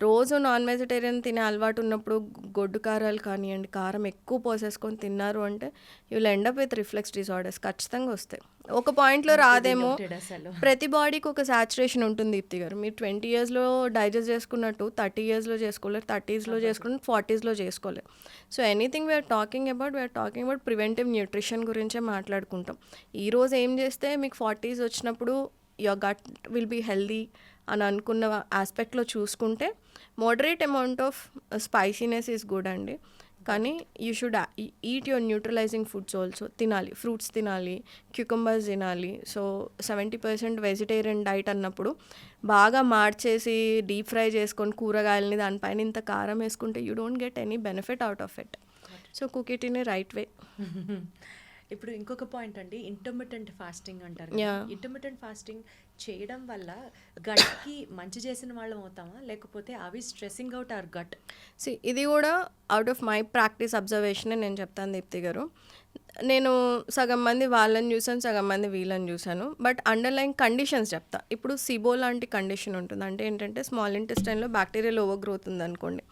రోజు నాన్ వెజిటేరియన్ తినే అలవాటు ఉన్నప్పుడు గొడ్డు కారాలు కానివ్వండి, కారం ఎక్కువ పోసేసుకొని తిన్నారు అంటే you will end up with reflex disorders ఖచ్చితంగా వస్తాయి. ఒక పాయింట్లో రాదేమో, ప్రతి బాడీకి ఒక సాచురేషన్ ఉంటుంది దీప్తి గారు. మీరు 20 yearsలో డైజెస్ట్ చేసుకున్నట్టు 30 yearsలో చేసుకోలేరు, 30sలో చేసుకున్నట్టు 40sలో చేసుకోలేరు. So anything we're talking about preventive nutrition గురించే మాట్లాడుకుంటాం. ఈరోజు ఏం చేస్తే మీకు 40s వచ్చినప్పుడు your gut will be healthy అని అనుకున్న ఆస్పెక్ట్లో చూసుకుంటే moderate amount of spiciness is good అండి. కానీ you should eat your neutralizing foods also. తినాలి, ఫ్రూట్స్ తినాలి, క్యూకంబర్స్ తినాలి. సో 70% వెజిటేరియన్ డైట్ అన్నప్పుడు బాగా మార్చేసి డీప్ ఫ్రై చేసుకొని కూరగాయలని దానిపైన ఇంత కారం వేసుకుంటే you don't get any benefit out of it. So cook it in a right way. ఇప్పుడు ఇంకొక పాయింట్ అండి, ఇంటర్మిటెంట్ ఫాస్టింగ్ అంటారు. ఇంటర్మిటెంట్ ఫాస్టింగ్ చేయడం వల్ల గట్కి మంచి చేసిన వాళ్ళం అవుతామా, లేకపోతే అవి స్ట్రెస్సింగ్ అవుట్ అవర్ గట్? ఇది కూడా out of my practice observation నేను చెప్తాను దీప్తి గారు. నేను సగం మంది వాళ్ళని చూసాను, సగం మంది వీళ్ళని చూసాను. బట్ అండర్లైన్ కండిషన్స్ చెప్తా. ఇప్పుడు సిబో లాంటి కండిషన్ ఉంటుంది. అంటే ఏంటంటే స్మాల్ ఇంటెస్టైన్లో బ్యాక్టీరియల్ ఓవర్ గ్రోత్ ఉందనుకోండి,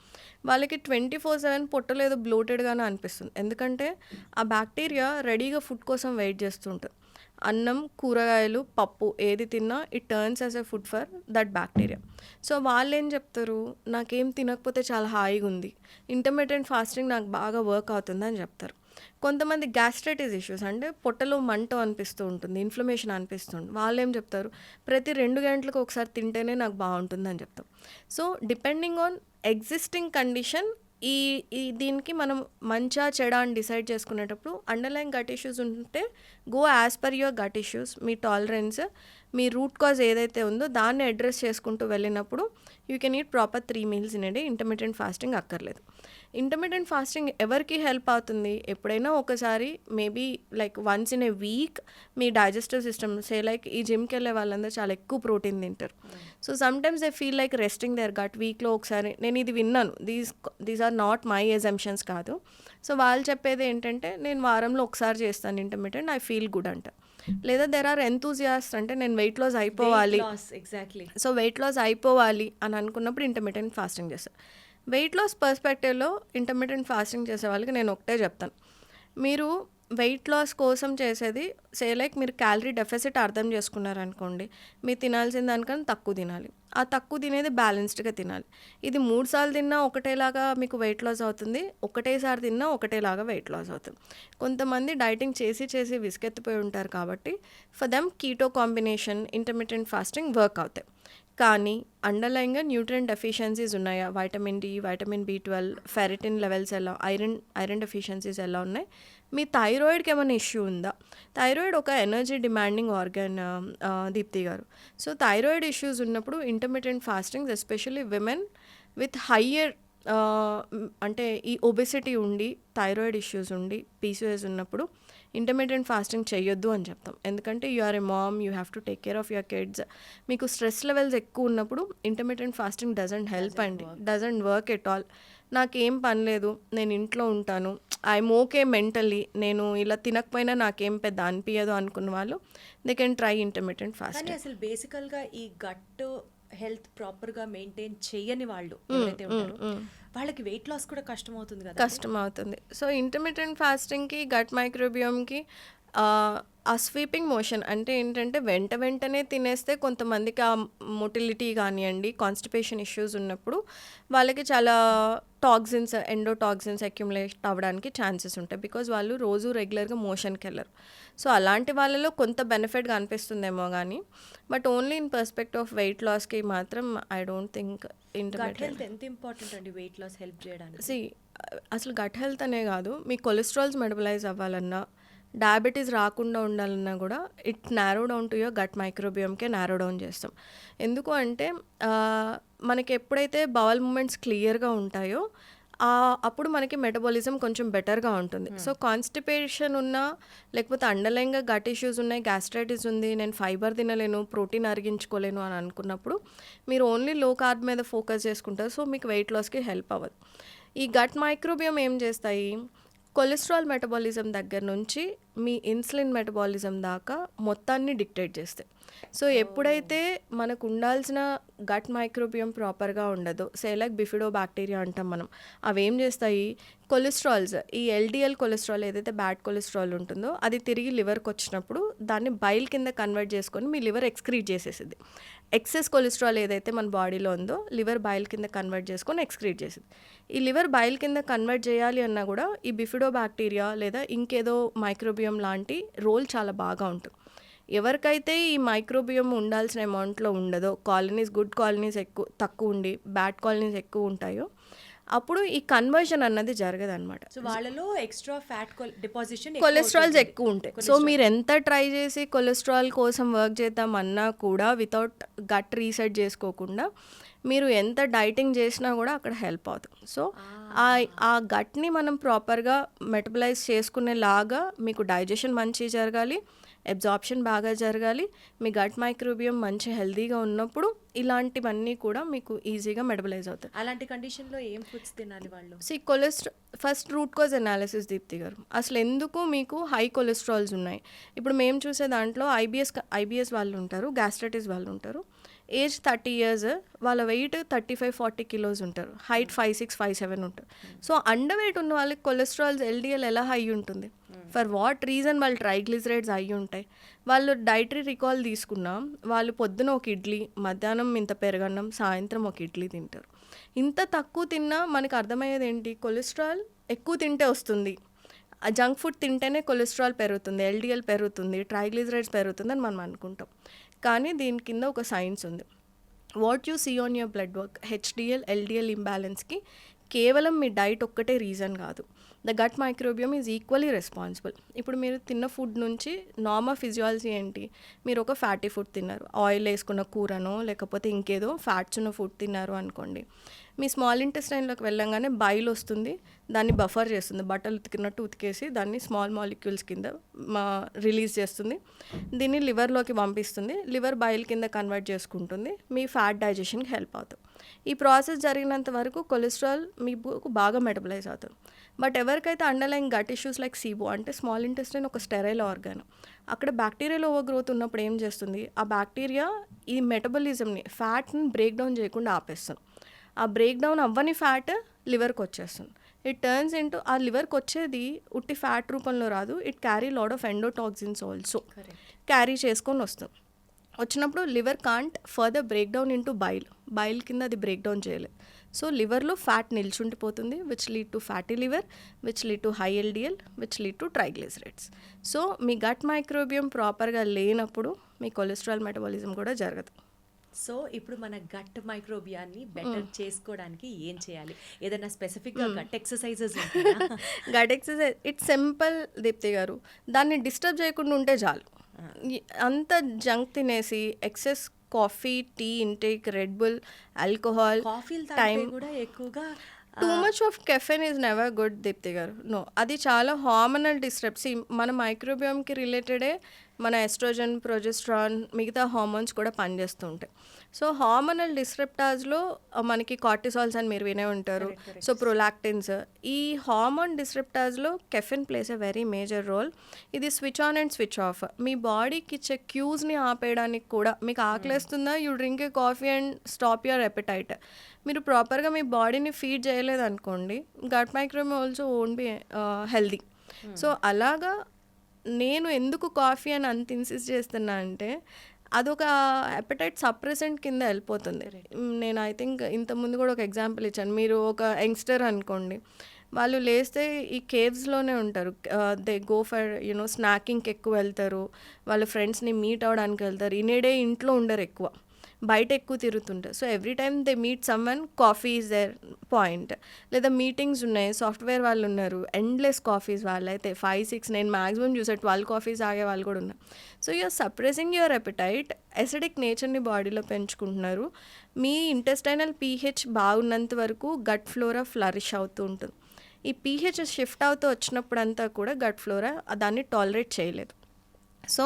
వాళ్ళకి 24/7 పొట్టలో ఏదో బ్లోటెడ్గానే అనిపిస్తుంది. ఎందుకంటే ఆ బ్యాక్టీరియా రెడీగా ఫుడ్ కోసం వెయిట్ చేస్తుంటుంది. అన్నం, కూరగాయలు, పప్పు ఏది తిన్నా it turns as a food for that bacteria. So వాళ్ళు ఏం చెప్తారు, నాకేం తినకపోతే చాలా హాయిగా ఉంది, ఇంటర్మిటెంట్ ఫాస్టింగ్ నాకు బాగా వర్క్ అవుతుంది అని చెప్తారు. కొంతమంది గ్యాస్ట్రైటిస్ ఇష్యూస్, అంటే పొట్టలో మంట అనిపిస్తూ ఉంటుంది, ఇన్ఫ్లమేషన్ అనిపిస్తుంది, వాళ్ళు ఏం చెప్తారు, ప్రతి 2 గంటలకు ఒకసారి తింటేనే నాకు బాగుంటుంది అని చెప్తాం. So depending on existing condition ఈ దీనికి మనం మంచా చెడా అని డిసైడ్ చేసుకునేటప్పుడు అండర్లైన్ గట్ ఇష్యూస్ ఉంటే go as per your gut issues, మీ టాలరెన్స్, మీ రూట్ కాజ్ ఏదైతే ఉందో దాన్ని అడ్రస్ చేసుకుంటూ వెళ్ళినప్పుడు you can eat proper 3 meals in a day. Intermittent fasting అక్కర్లేదు. ఇంటర్మిటెంట్ ఫాస్టింగ్ ఎవరికి హెల్ప్ అవుతుంది, ఎప్పుడైనా ఒకసారి maybe like once in a week మీ డైజెస్టివ్ సిస్టమ్ సే లైక్ ఈ జిమ్కి వెళ్ళే వాళ్ళందరూ చాలా ఎక్కువ ప్రోటీన్ తింటారు. So sometimes they feel like resting their gut. వీక్లో ఒకసారి, నేను ఇది విన్నాను, these are not my assumptions కాదు. సో వాళ్ళు చెప్పేది ఏంటంటే నేను వారంలో ఒకసారి చేస్తాను ఇంటర్మిటెంట్, ఐ ఫీల్ గుడ్ అంట. లేదా దెర్ ఆర్ ఎంతూజియాస్ట్, అంటే నేను వెయిట్ లాస్ అయిపోవాలి, ఎగ్జాక్ట్లీ, సో వెయిట్ లాస్ అయిపోవాలి అని అనుకున్నప్పుడు ఇంటర్మిటెంట్ ఫాస్టింగ్ చేస్తాను. వెయిట్ లాస్ పర్స్పెక్టివ్లో ఇంటర్మిటెంట్ ఫాస్టింగ్ చేసే వాళ్ళకి నేను ఒకటే చెప్తాను, మీరు వెయిట్ లాస్ కోసం చేసేది సే లైక్ మీరు క్యాలరీ డెఫిసిట్ అర్థం చేసుకున్నారనుకోండి, మీరు తినాల్సిన దానికన్నా తక్కువ తినాలి. ఆ తక్కువ తినేది బ్యాలెన్స్డ్గా తినాలి. ఇది 3 సార్లు తిన్నా ఒకటేలాగా మీకు వెయిట్ లాస్ అవుతుంది, ఒకటేసారి తిన్నా ఒకటేలాగా వెయిట్ లాస్ అవుతుంది. కొంతమంది డైటింగ్ చేసి విసుకెత్తిపోయి ఉంటారు కాబట్టి for them keto combination, intermittent fasting work అవుతాయి. కానీ అండర్లైన్గా న్యూట్రియంట్ డెఫిషియన్సీస్ ఉన్నాయా, vitamin D, vitamin B12, ferritin levels ఎలా, ఐరన్ డెఫిషియన్సీస్ ఎలా ఉన్నాయి, మీ థైరాయిడ్కి ఏమైనా ఇష్యూ ఉందా? థైరాయిడ్ ఒక energy demanding organ Deepti garu. So thyroid issues ఉన్నప్పుడు intermittent fastings, especially women with higher అంటే ఈ ఒబెసిటీ ఉండి, థైరాయిడ్ ఇష్యూస్ ఉండి, PCOS ఉన్నప్పుడు ఇంటర్మిటెంట్ ఫాస్టింగ్ చేయొద్దు అని చెప్తాం. ఎందుకంటే you are a mom, you have to take care of your kids. మీకు స్ట్రెస్ లెవెల్స్ ఎక్కువ ఉన్నప్పుడు ఇంటర్మిటెంట్ ఫాస్టింగ్ డజంట్ హెల్ప్ అండి, డజంట్ వర్క్ ఎట్ ఆల్. నాకేం పని లేదు, నేను ఇంట్లో ఉంటాను, ఐఎమ్ ఓకే మెంటలీ, నేను ఇలా తినకపోయినా నాకేం పెద్ద అనిపించదు అనుకున్న వాళ్ళు they can try intermittent fasting. అసలు బేసికల్గా ఈ గట్ హెల్త్ ప్రాపర్గా మెయింటైన్ చేయని వాళ్ళు ఎవరైతే ఉంటారో వాళ్ళకి వెయిట్ లాస్ కూడా కష్టం అవుతుంది కదా. కష్టం అవుతుంది. సో ఇంటర్మిటెంట్ ఫాస్టింగ్కి, గట్ మైక్రోబియోమ్కి ఆ స్వీపింగ్ మోషన్ అంటే ఏంటంటే వెంటనే తినేస్తే కొంతమందికి ఆ మొటిలిటీ కానివ్వండి, కాన్స్టిపేషన్ ఇష్యూస్ ఉన్నప్పుడు వాళ్ళకి చాలా టాక్సిన్స్, ఎండోటాక్సిన్స్ అక్యుములేట్ అవ్వడానికి ఛాన్సెస్ ఉంటాయి. బికాజ్ వాళ్ళు రోజు రెగ్యులర్గా మోషన్కి వెళ్ళరు. సో అలాంటి వాళ్ళలో కొంత బెనిఫిట్గా అనిపిస్తుందేమో కానీ, but only in perspect of weight లాస్కి మాత్రం I don't think gut intermediate. Health ఎంత ఇంపార్టెంట్ అండి వెయిట్ లాస్ హెల్ప్ చేయడానికి? సి అసలు గట్ హెల్త్ అనే కాదు, మీ కొలెస్ట్రాల్స్ మెటబలైజ్ అవ్వాలన్నా, డయాబెటీస్ రాకుండా ఉండాలన్నా కూడా it narrow down to your gut మైక్రోబియంకే నారో డౌన్ చేస్తాం. ఎందుకు అంటే మనకి ఎప్పుడైతే బవల్ మూమెంట్స్ క్లియర్గా ఉంటాయో అప్పుడు మనకి మెటబాలిజం కొంచెం బెటర్గా ఉంటుంది. సో కాన్స్టిపేషన్ ఉన్నా, లేకపోతే అండర్లైన్గా గట్ ఇష్యూస్ ఉన్నాయి, గ్యాస్ట్రైటిస్ ఉంది, నేను ఫైబర్ తినలేను, ప్రోటీన్ అరిగించుకోలేను అని అనుకున్నప్పుడు మీరు ఓన్లీ లో కార్బ్ మీద ఫోకస్ చేసుకుంటారు. సో మీకు వెయిట్ లాస్కి హెల్ప్ అవ్వదు. ఈ గట్ మైక్రోబియం ఏం చేస్తాయి, కొలెస్ట్రాల్ మెటబాలిజం దగ్గర నుంచి మీ ఇన్సులిన్ మెటబాలిజం దాకా మొత్తాన్ని డిక్టేట్ చేస్తాయి. సో ఎప్పుడైతే మనకు ఉండాల్సిన గట్ మైక్రోబియం ప్రాపర్గా ఉండదో, లైక్ బిఫిడో బ్యాక్టీరియా అంటాం మనం, అవి ఏం చేస్తాయి, కొలెస్ట్రాల్స్, ఈ ఎల్డిఎల్ కొలెస్ట్రాల్ ఏదైతే బ్యాడ్ కొలెస్ట్రాల్ ఉంటుందో అది తిరిగి లివర్కి వచ్చినప్పుడు దాన్ని బైల్ కింద కన్వర్ట్ చేసుకొని మీ లివర్ ఎక్స్క్రీట్ చేసేసింది. ఎక్సెస్ కొలెస్ట్రాల్ ఏదైతే మన బాడీలో ఉందో లివర్ బైల్ కింద కన్వర్ట్ చేసుకొని ఎక్స్క్రీట్ చేసింది. ఈ లివర్ బైల్ కింద కన్వర్ట్ చేయాలి అన్నా కూడా ఈ బిఫిడో బ్యాక్టీరియా లేదా ఇంకేదో మైక్రోబియం లాంటి రోల్ చాలా బాగా ఉంటుంది. ఎవరికైతే ఈ మైక్రోబియం ఉండాల్సిన అమౌంట్లో ఉండదో, కాలనీస్, గుడ్ కాలనీస్ తక్కువ ఉండి బ్యాడ్ కాలనీస్ ఎక్కువ ఉంటాయో, అప్పుడు ఈ కన్వర్షన్ అన్నది జరగదన్నమాట. సో వాళ్ళలో ఎక్స్ట్రా ఫ్యాట్ డిపాజిషన్, కొలెస్ట్రాల్స్ ఎక్కువ ఉంటాయి. సో మీరు ఎంత ట్రై చేసి కొలెస్ట్రాల్ కోసం వర్క్ చేద్దామన్నా కూడా వితౌట్ గట్ రీసెట్ చేసుకోకుండా మీరు ఎంత డైటింగ్ చేసినా కూడా అక్కడ హెల్ప్ అవుతుంది. సో ఆ గట్ని మనం ప్రాపర్గా మెటబలైజ్ చేసుకునేలాగా మీకు డైజెషన్ మంచి జరగాలి, అబ్జార్ప్షన్ బాగా జరగాలి, మీ గట్ మైక్రోబియం మంచి హెల్తీగా ఉన్నప్పుడు ఇలాంటివన్నీ కూడా మీకు ఈజీగా మెటబలైజ్ అవుతాయి. అలాంటి కండిషన్లో ఏం ఫుడ్స్ తినాలి వాళ్ళు? First root cause analysis Deepti garu, అసలు ఎందుకు మీకు హై కొలెస్ట్రాల్స్ ఉన్నాయి. ఇప్పుడు మేము చూసే దాంట్లో ఐబిఎస్ వాళ్ళు ఉంటారు, గ్యాస్ట్రైటిస్ వాళ్ళు ఉంటారు, ఏజ్ 30 years, వాళ్ళ వెయిట్ 35-40 kilos ఉంటారు, హైట్ 5'6", 5'7" ఉంటారు. సో అండర్ వెయిట్ ఉన్న వాళ్ళకి కొలెస్ట్రాల్స్ ఎల్డిఎల్ ఎలా హై ఉంటుంది, ఫర్ వాట్ రీజన్, వాళ్ళు ట్రైగ్లిజరైడ్స్ అయ్యి ఉంటాయి. వాళ్ళు డైటరీ రికాల్ తీసుకున్నా వాళ్ళు పొద్దున ఒక ఇడ్లీ, మధ్యాహ్నం ఇంత పెరగన్నం, సాయంత్రం ఒక ఇడ్లీ తింటారు. ఇంత తక్కువ తిన్నా మనకు అర్థమయ్యేది ఏంటి, కొలెస్ట్రాల్ ఎక్కువ తింటే వస్తుంది, జంక్ ఫుడ్ తింటేనే కొలెస్ట్రాల్ పెరుగుతుంది, ఎల్డిఎల్ పెరుగుతుంది, ట్రైగ్లిజరైడ్స్ పెరుగుతుంది అని మనం అనుకుంటాం. కానీ దీని కింద ఒక సైన్స్ ఉంది. What you see on your blood work, HDL LDL ఇంబ్యాలెన్స్కి కేవలం మీ డైట్ ఒక్కటే రీజన్ కాదు, the gut microbiome is equally responsible. ఇప్పుడు మీరు తిన్న ఫుడ్ నుంచి నార్మల్ ఫిజియాలజీ ఏంటి, మీరు ఒక ఫ్యాటీ ఫుడ్ తిన్నారు, ఆయిల్ వేసుకున్న కూరనో లేకపోతే ఇంకేదో ఫ్యాట్స్ ఉన్న ఫుడ్ తిన్నారు అనుకోండి, మీ స్మాల్ ఇంటెస్టైన్లోకి వెళ్ళంగానే బైల్ వస్తుంది, దాన్ని బఫర్ చేస్తుంది, బట్టలు ఉతికినట్టు ఉతికేసి దాన్ని స్మాల్ మాలిక్యూల్స్ కింద రిలీజ్ చేస్తుంది, దీన్ని లివర్లోకి పంపిస్తుంది, లివర్ బైల్ కింద కన్వర్ట్ చేసుకుంటుంది, మీ ఫ్యాట్ డైజెషన్కి హెల్ప్ అవుతుంది. ఈ ప్రాసెస్ జరిగినంత వరకు కొలెస్ట్రాల్ మీకు బాగా మెటబలైజ్ అవుతుంది. బట్ ఎవరికైతే underline gut issues like SIBO, అంటే స్మాల్ ఇంటెస్టైన్ ఒక స్టెరైల్ ఆర్గాన్, అక్కడ బ్యాక్టీరియల్ ఓవర్ గ్రోత్ ఉన్నప్పుడు ఏం చేస్తుంది, ఆ బ్యాక్టీరియా ఈ మెటబలిజంని, ఫ్యాట్ని బ్రేక్ డౌన్ చేయకుండా ఆపేస్తుంది. ఆ బ్రేక్ డౌన్ అవ్వని ఫ్యాట్ లివర్కి వచ్చేస్తుంది. ఇట్ టర్న్స్ ఇంటూ, ఆ లివర్కి వచ్చేది ఉట్టి ఫ్యాట్ రూపంలో రాదు, it carry load of endotoxins also carry చేసుకొని వస్తుంది. వచ్చినప్పుడు liver can't further break down into bile కింద అది బ్రేక్ డౌన్ చేయలేదు. సో లివర్లో ఫ్యాట్ నిల్చుండిపోతుంది, which lead to fatty liver, which lead to high LDL, which lead to triglycerides. So మీ gut microbiome ప్రాపర్గా లేనప్పుడు మీ కొలెస్ట్రాల్ మెటబాలిజం కూడా జరగదు. సో ఇప్పుడు మన గట్ మైక్రోబియాన్ని బెటర్ చేసుకోవడానికి ఏం చేయాలి? ఏదైనా స్పెసిఫిక్గా gut exercises? Gut exercise it's simple Deepti garu, దాన్ని డిస్టర్బ్ చేయకుండా ఉంటే చాలు. అంత జంక్ తినేసి excess coffee, tea intake, red bull, alcohol, time కూడా ఎక్కువగా, too much of caffeine is never good Deepti garu. No, అది చాలా హార్మోనల్ డిస్టర్బ్స్. మన మైక్రోబియంకి రిలేటెడే మన ఎస్ట్రోజన్, ప్రొజెస్ట్రాన్, మిగతా హార్మోన్స్ కూడా పనిచేస్తూ ఉంటాయి. సో హార్మోనల్ డిస్రప్టార్స్లో మనకి కార్టిసాల్స్ అని మీరు వినే ఉంటారు, సో ప్రొలాక్టిన్స్. ఈ హార్మోన్ డిస్రప్టార్స్లో caffeine plays a very major role. ఇది switch on and switch off. మీ బాడీకి ఇచ్చే క్యూస్ని ఆపేయడానికి కూడా, మీకు ఆకలేస్తుందా, you drink a coffee and stop your appetite. మీరు ప్రాపర్గా మీ బాడీని ఫీడ్ చేయలేదు అనుకోండి, gut microbiome also won't be healthy. So అలాగా నేను ఎందుకు కాఫీ అని అంత ఇన్సిస్ట్ చేస్తున్నా అంటే అదొక అపెటైట్ సప్రెసెంట్ కింద వెళ్ళిపోతుంది. నేను ఐ థింక్ ఇంతకుముందు కూడా ఒక ఎగ్జాంపుల్ ఇచ్చాను. మీరు ఒక యంగ్స్టర్ అనుకోండి, వాళ్ళు లేస్తే ఈ కేవ్స్లోనే ఉంటారు. దే గో ఫర్ స్నాకింగ్కి ఎక్కువ వెళ్తారు, వాళ్ళ ఫ్రెండ్స్ని మీట్ అవ్వడానికి వెళ్తారు. ఇన్ ఏ డే ఇంట్లో ఉండరు, ఎక్కువ బయట ఎక్కువ తిరుగుతుంటారు. So every time they meet someone, coffee is their point. లేదా మీటింగ్స్ ఉన్నాయి, సాఫ్ట్వేర్ వాళ్ళు ఉన్నారు, ఎండ్లెస్ కాఫీస్ వాళ్ళైతే 5-6, నేను మ్యాక్సిమం చూసా 12 కాఫీస్ ఆగే వాళ్ళు కూడా ఉన్నారు. So you're suppressing your appetite, acidic నేచర్ని బాడీలో పెంచుకుంటున్నారు. మీ ఇంటెస్టైనల్ పీహెచ్ బాగున్నంత వరకు గట్ ఫ్లోరా ఫ్లరిష్ అవుతూ ఉంటుంది. ఈ పీహెచ్ షిఫ్ట్ అవుతూ వచ్చినప్పుడంతా కూడా గట్ ఫ్లోరా దాన్ని టాలరేట్ చేయలేదు. సో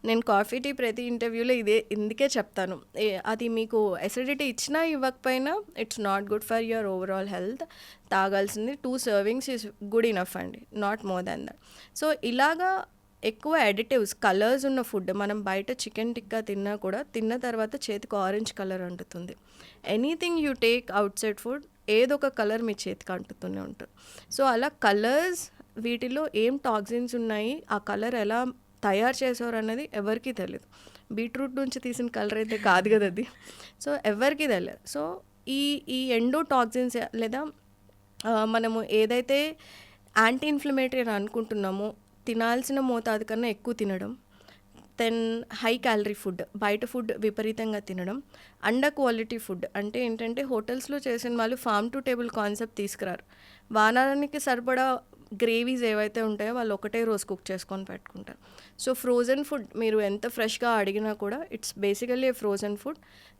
నేను కాఫీ టీ ప్రతి ఇంటర్వ్యూలో ఇందుకే చెప్తాను, అది మీకు ఎసిడిటీ ఇచ్చినా ఇవ్వకపోయినా it's not good for your overall health. తాగాల్సింది 2 servings ఈజ్ గుడ్ ఇనఫ్ అండి, not more than that. So ఇలాగా ఎక్కువ అడిటివ్స్, కలర్స్ ఉన్న ఫుడ్, మనం బయట చికెన్ టిక్కా తిన్నా కూడా తిన్న తర్వాత చేతికి ఆరెంజ్ కలర్ అంటుతుంది. Anything you take outside food ఏదో ఒక కలర్ మీ చేతికి అంటుతూనే ఉంటుంది. సో అలా కలర్స్, వీటిలో ఏం టాక్సిన్స్ ఉన్నాయి, ఆ కలర్ ఎలా తయారు చేసేవారు అన్నది ఎవరికీ తెలియదు. బీట్రూట్ నుంచి తీసిన కలర్ అయితే కాదు కదా అది. సో ఎవరికీ తెలియదు. సో ఈ ఎండోటాక్సిన్స్ లేదా మనము ఏదైతే యాంటీ ఇన్ఫ్లమేటరీ అని అనుకుంటున్నామో తినాల్సిన మోతాదు కన్నా ఎక్కువ తినడం, దెన్ హై క్యాలరీ ఫుడ్, బయట ఫుడ్ విపరీతంగా తినడం, అండర్ క్వాలిటీ ఫుడ్ అంటే ఏంటంటే హోటల్స్లో చేసిన వాళ్ళు ఫార్మ్ టు టేబుల్ కాన్సెప్ట్ తీసుకురారు. వారానికి సరిపడా గ్రేవీస్ ఏవైతే ఉంటాయో వాళ్ళు ఒకటే రోజు కుక్ చేసుకొని పెట్టుకుంటారు. సో ఫ్రోజన్ ఫుడ్ మీరు ఎంత ఫ్రెష్గా అడిగినా కూడా ఇట్స్ బేసికల్లీ ఫ్రోజన్ ఫుడ్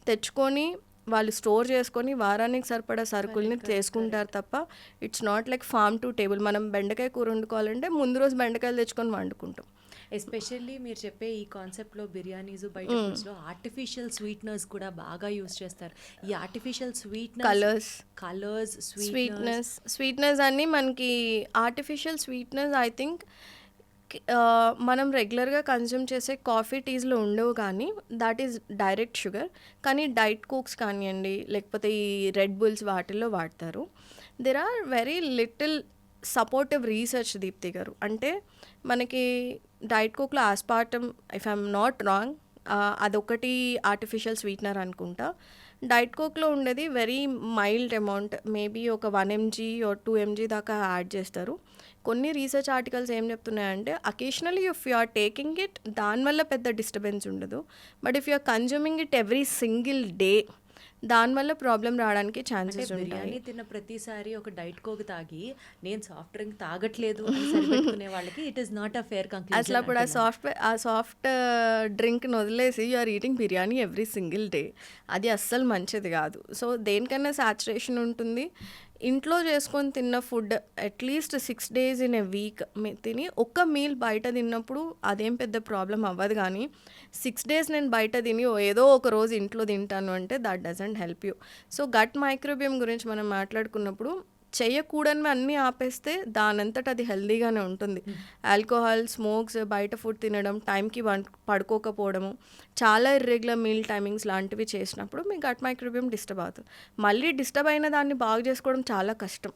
తెచ్చుకొని వాళ్ళు స్టోర్ చేసుకొని వారానికి సరిపడా సరుకుల్ని చేసుకుంటారు తప్ప it's not like farm to table. మనం బెండకాయ కూర వండుకోవాలంటే ముందు రోజు బెండకాయలు తెచ్చుకొని వండుకుంటాం. ఎస్పెషల్లీ మీరు చెప్పే ఈ కాన్సెప్ట్లో బిర్యానీస్ బయట ఫుడ్స్లో ఆర్టిఫిషియల్ స్వీట్నర్స్ కూడా బాగా యూస్ చేస్తారు. ఈ ఆర్టిఫిషియల్ కలర్స్ స్వీట్నెస్ అన్నీ మనకి ఆర్టిఫిషియల్ స్వీట్నెస్ ఐ థింక్ మనం రెగ్యులర్గా కన్జ్యూమ్ చేసే కాఫీ టీస్లో ఉండవు, కానీ దాట్ ఈజ్ డైరెక్ట్ షుగర్. కానీ డైట్ కోక్స్ కానివ్వండి, లేకపోతే ఈ రెడ్ బుల్స్ వాటిల్లో వాడతారు. There are very little supportive research, Deepthi గారు. అంటే మనకి డైట్ కోక్లో aspartame, if I'm not wrong, అదొకటి ఆర్టిఫిషియల్ స్వీట్నర్ అనుకుంటా. డైట్ కోక్లో ఉండేది వెరీ మైల్డ్ అమౌంట్, మేబీ ఒక 1 mg or 2 mg దాకా యాడ్ చేస్తారు. కొన్ని రీసెర్చ్ ఆర్టికల్స్ ఏం చెప్తున్నాయంటే occasionally if you are taking it దానివల్ల పెద్ద డిస్టర్బెన్స్ ఉండదు, but if you are consuming it every single day దానివల్ల ప్రాబ్లం రావడానికి ఛాన్సెస్ ఉంటాయి. బిర్యానీ తిన్న ప్రతిసారి ఒక డైట్ కోక్ తాగి నేను సాఫ్ట్ డ్రింక్ తాగట్లేదు అని సరిపెట్టుకునే వాళ్ళకి it is not a fair conclusion. అసలు అప్పుడు ఆ సాఫ్ట్ డ్రింక్ని వదిలేసి you are eating biryani every single day, అది అస్సలు మంచిది కాదు. సో దేనికన్నా సాచురేషన్ ఉంటుంది. ఇంట్లో చేసుకొని తిన్న food at least 6 days in a week తిని ఒక్క మీల్ బయట తిన్నప్పుడు అదేం పెద్ద ప్రాబ్లం అవ్వదు. కానీ 6 days నేను బయట తిని ఏదో ఒక రోజు ఇంట్లో తింటాను అంటే that doesn't help you. So gut microbiome గురించి మనం మాట్లాడుకున్నప్పుడు చేయకూడనివి అన్నీ ఆపేస్తే దానంతట అది హెల్దీగానే ఉంటుంది. ఆల్కహాల్, స్మోక్స్, బయట ఫుడ్ తినడం, టైంకి పడుకోకపోవడము, చాలా ఇర్రెగ్యులర్ మీల్ టైమింగ్స్ లాంటివి చేసినప్పుడు మీ గట్ మైక్రోబియం డిస్టర్బ్ అవుతుంది. మళ్ళీ డిస్టర్బ్ అయిన దాన్ని బాగు చేసుకోవడం చాలా కష్టం.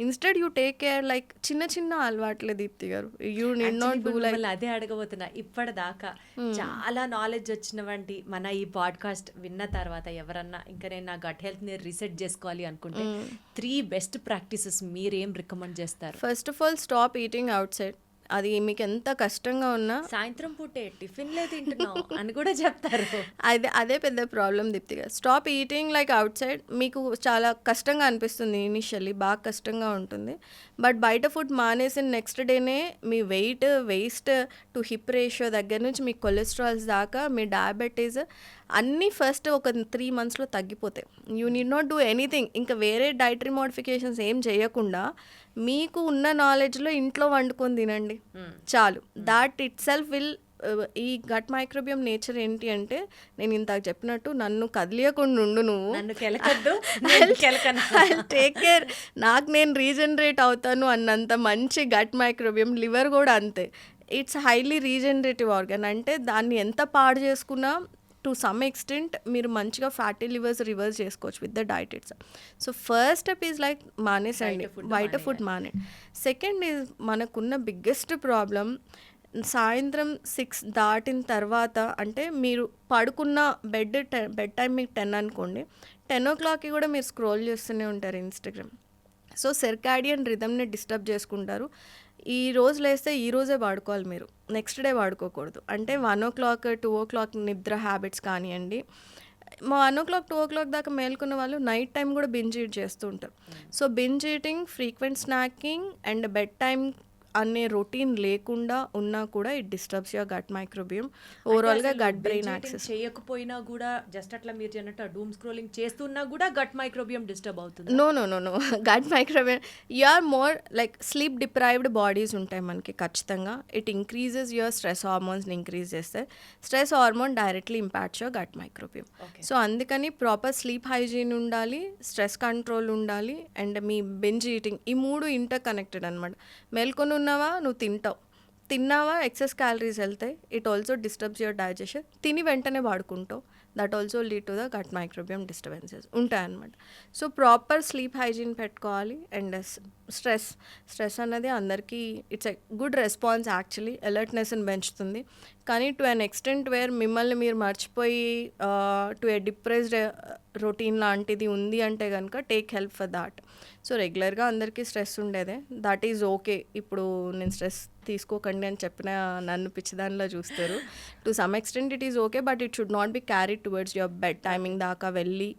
Instead you take care, like చిన్న చిన్న అలవాట్లే దీప్తి గారు. You need not do like. అదే అడగబోతున్నా, ఇప్పటిదాకా చాలా నాలెడ్జ్ వచ్చినవంటి మన ఈ పాడ్కాస్ట్ విన్న తర్వాత ఎవరన్నా ఇంకా నేను నా గట్ హెల్త్ని రీసెట్ చేసుకోవాలి అనుకుంటే 3 best practices మీరేం రికమెండ్ చేస్తారు? First of all stop eating out side. అది మీకు ఎంత కష్టంగా ఉన్నా సాయంత్రం పూటే టిఫిన్లే తింటున్నాం అని కూడా చెప్తారు. అదే పెద్ద ప్రాబ్లం దీప్తిగా. Stop eating like outside. మీకు చాలా కష్టంగా అనిపిస్తుంది ఇనిషియల్లీ, బాగా కష్టంగా ఉంటుంది. బట్ బయట ఫుడ్ మానేసిన నెక్స్ట్ డేనే మీ వేస్ట్ టు హిప్ రేషియో దగ్గర నుంచి మీ కొలెస్ట్రాల్స్ దాకా, మీ డయాబెటీస్ అన్నీ ఫస్ట్ ఒక 3 monthsలో తగ్గిపోతాయి. You need not do anything. ఇంకా వేరే డైటరీ మోడిఫికేషన్స్ ఏం చేయకుండా మీకు ఉన్న నాలెడ్జ్లో ఇంట్లో వండుకొని తినండి చాలు. That it self will. ఈ గట్ మైక్రోబియం నేచర్ ఏంటి అంటే నేను ఇంతకు చెప్పినట్టు నన్ను కదిలియకుండా ఉండు, నువ్వు టేక్ కేర్, నాకు నేను రీజనరేట్ అవుతాను అన్నంత మంచి గట్ మైక్రోబియం. లివర్ కూడా అంతే, ఇట్స్ హైలీ రీజనరేటివ్ ఆర్గన్. అంటే దాన్ని ఎంత పాడు చేసుకున్నా టు సమ్ ఎక్స్టెంట్ మీరు మంచిగా ఫ్యాటీ లివర్స్ రివర్స్ చేసుకోవచ్చు with the diet it's. So first step is like మానేసండి, బయట ఫుడ్ మానే. సెకండ్ ఈజ్ మనకున్న బిగ్గెస్ట్ ప్రాబ్లం సాయంత్రం 6 దాటిన తర్వాత అంటే మీరు పడుకున్న బెడ్ టైం మీకు 10 అనుకోండి, 10 కూడా మీరు స్క్రోల్ చేస్తూనే ఉంటారు ఇన్స్టాగ్రామ్. సో సెర్కాడియన్ రిథమ్ని డిస్టర్బ్ చేసుకుంటారు. ఈ రోజు లేస్తే ఈ రోజే వాడుకోవాలి మీరు, నెక్స్ట్ డే వాడుకోకూడదు. అంటే 1 2 నిద్ర హ్యాబిట్స్ కానివ్వండి, 1 2 దాకా మేల్కొన్న వాళ్ళు నైట్ టైం కూడా బింజ్ ఈట్ చేస్తూ ఉంటారు. So binge eating, frequent snacking and bed time అనే రొటీన్ లేకుండా ఉన్నా కూడా it disturbs your gut microbiome, ఓవరాల్గా గట్ బ్రెయిన్ యాక్సెస్. చేయకపోయినా కూడా జస్ట్ అట్లా మీరు అన్నట్టు డూమ్ స్క్రోలింగ్ చేస్తున్నా కూడా గట్ మైక్రోబియం డిస్టర్బ్ అవుతుంది. No gut microbiome, you are more like sleep deprived bodies ఉంటాయి మనకి ఖచ్చితంగా. ఇట్ ఇంక్రీజెస్ యువర్ స్ట్రెస్ హార్మోన్స్ని ఇంక్రీజ్ చేస్తే stress hormone directly impacts your gut microbiome. So అందుకని ప్రాపర్ స్లీప్ హైజీన్ ఉండాలి, స్ట్రెస్ కంట్రోల్ ఉండాలి, and మీ బింజ్ ఈటింగ్, ఈ 3 ఇంటర్ కనెక్టెడ్ అనమాట. మేల్కొని ఉన్నావా, నువ్వు తిన్నావా, ఎక్సెస్ క్యాలరీస్ వెళ్తాయి, it also disturbs your digestion. తిని వెంటనే వాడుకుంటావు, that also lead to the gut microbiome disturbances ఉంటాయన్నమాట. సో ప్రాపర్ స్లీప్ హైజీన్ పెట్టుకోవాలి. అండ్ స్ట్రెస్ అన్నది అందరికీ it's a good response actually, అలర్ట్నెస్ని పెంచుతుంది. కానీ టు అన్ ఎక్స్టెంట్ వేర్ మిమ్మల్ని మీరు మర్చిపోయి టు ఏ డిప్రెస్డ్ రొటీన్ లాంటిది ఉంది అంటే కనుక take help for that. So రెగ్యులర్గా అందరికీ స్ట్రెస్ ఉండేదే, దట్ ఈజ్ ఓకే. ఇప్పుడు నేను స్ట్రెస్ తీసుకోకండి అని చెప్పిన నన్ను పిచ్చిదానిలో చూస్తారు. To some extent it is okay, but it should not be carried towards your bed timing దాకా వెళ్ళి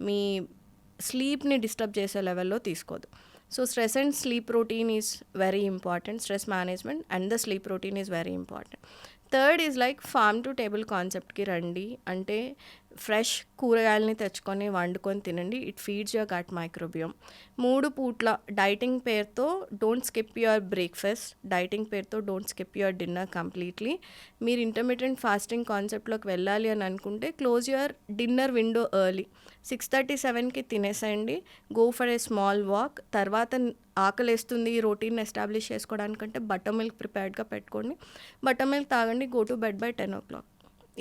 మీ స్లీప్ని డిస్టర్బ్ చేసే లెవెల్లో తీసుకోదు. So stress and sleep routine is very important. Stress management and the sleep routine is very important. Third is like farm to table కాన్సెప్ట్కి రండి. అంటే ఫ్రెష్ కూరగాయలని తెచ్చుకొని వండుకొని తినండి, it feeds your gut microbiome. 3 పూట్ల డైటింగ్ పేరుతో don't skip your breakfast, dieting పేరుతో don't skip your dinner completely. మీరు ఇంటర్మీడియట్ ఫాస్టింగ్ కాన్సెప్ట్లోకి వెళ్ళాలి అని అనుకుంటే close your dinner window early, 6:37కి తినేసేయండి, go for a small walk. తర్వాత ఆకలేస్తుంది, ఈ రొటీన్ ఎస్టాబ్లిష్ చేసుకోవడానికంటే బటర్ మిల్క్ ప్రిపేర్డ్గా పెట్టుకోండి, బటర్ మిల్క్ తాగండి, గో టు బెడ్ బై 10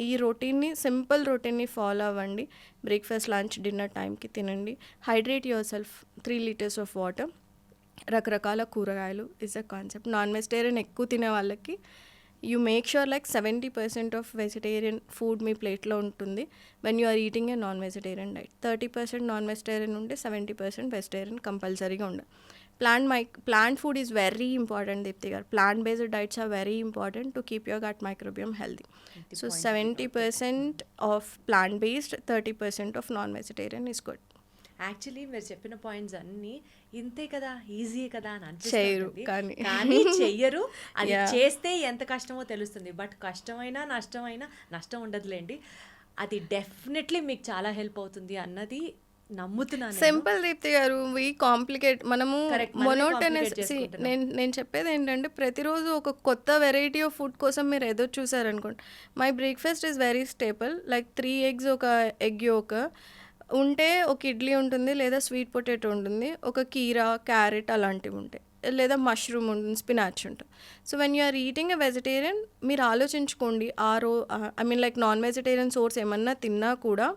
ఈ రొటీన్ని, సింపుల్ రొటీన్ని ఫాలో అవ్వండి. బ్రేక్ఫాస్ట్, లంచ్, డిన్నర్ టైంకి తినండి. Hydrate yourself, 3 liters of water, రకరకాల కూరగాయలు is a concept. Non vegetarian ఎక్కువ తినే వాళ్ళకి you make sure like 70% of vegetarian food మీ ప్లేట్లో ఉంటుంది when you are eating a non vegetarian diet. 30% non vegetarian ఉంటే 70% వెజిటేరియన్ కంపల్సరీగా ఉండాలి. Plant food is very important, Deepti garu. Plant-based diets are very important to keep your gut microbiome healthy. So 70% of plant-based, 30% of non-vegetarian is good. Actually మీరు చెప్పిన points అన్నీ ఇంతే కదా, easy కదా అని చేయరు, అనిపిస్తుంది, కానీ చెయ్యరు. అది చేస్తే ఎంత కష్టమో తెలుస్తుంది. బట్ కష్టమైనా నష్టం ఉండదులేండి, అది డెఫినెట్లీ మీకు చాలా హెల్ప్ అవుతుంది అన్నది నమ్ముతున్నాను. సింపుల్ దీప్తి గారు, వీ కాంప్లికేట్, మనము మొనోటనస్. నేను చెప్పేది ఏంటంటే ప్రతిరోజు ఒక కొత్త వెరైటీ ఆఫ్ ఫుడ్ కోసం మీరు ఏదో చూసారనుకోండి. My breakfast is very stable, like 3 eggs, ఒక ఎగ్ యోక్ ఉంటే, ఒక ఇడ్లీ ఉంటుంది, లేదా స్వీట్ పొటాటో ఉంటుంది, ఒక కీరా, క్యారెట్ అలాంటివి ఉంటాయి, లేదా మష్రూమ్ ఉంటుంది, స్పినాచ్ ఉంటుంది. So when you are eating a vegetarian, మీరు ఆలోచించుకోండి, I mean like non vegetarian source ఏమన్నా తిన్నా కూడా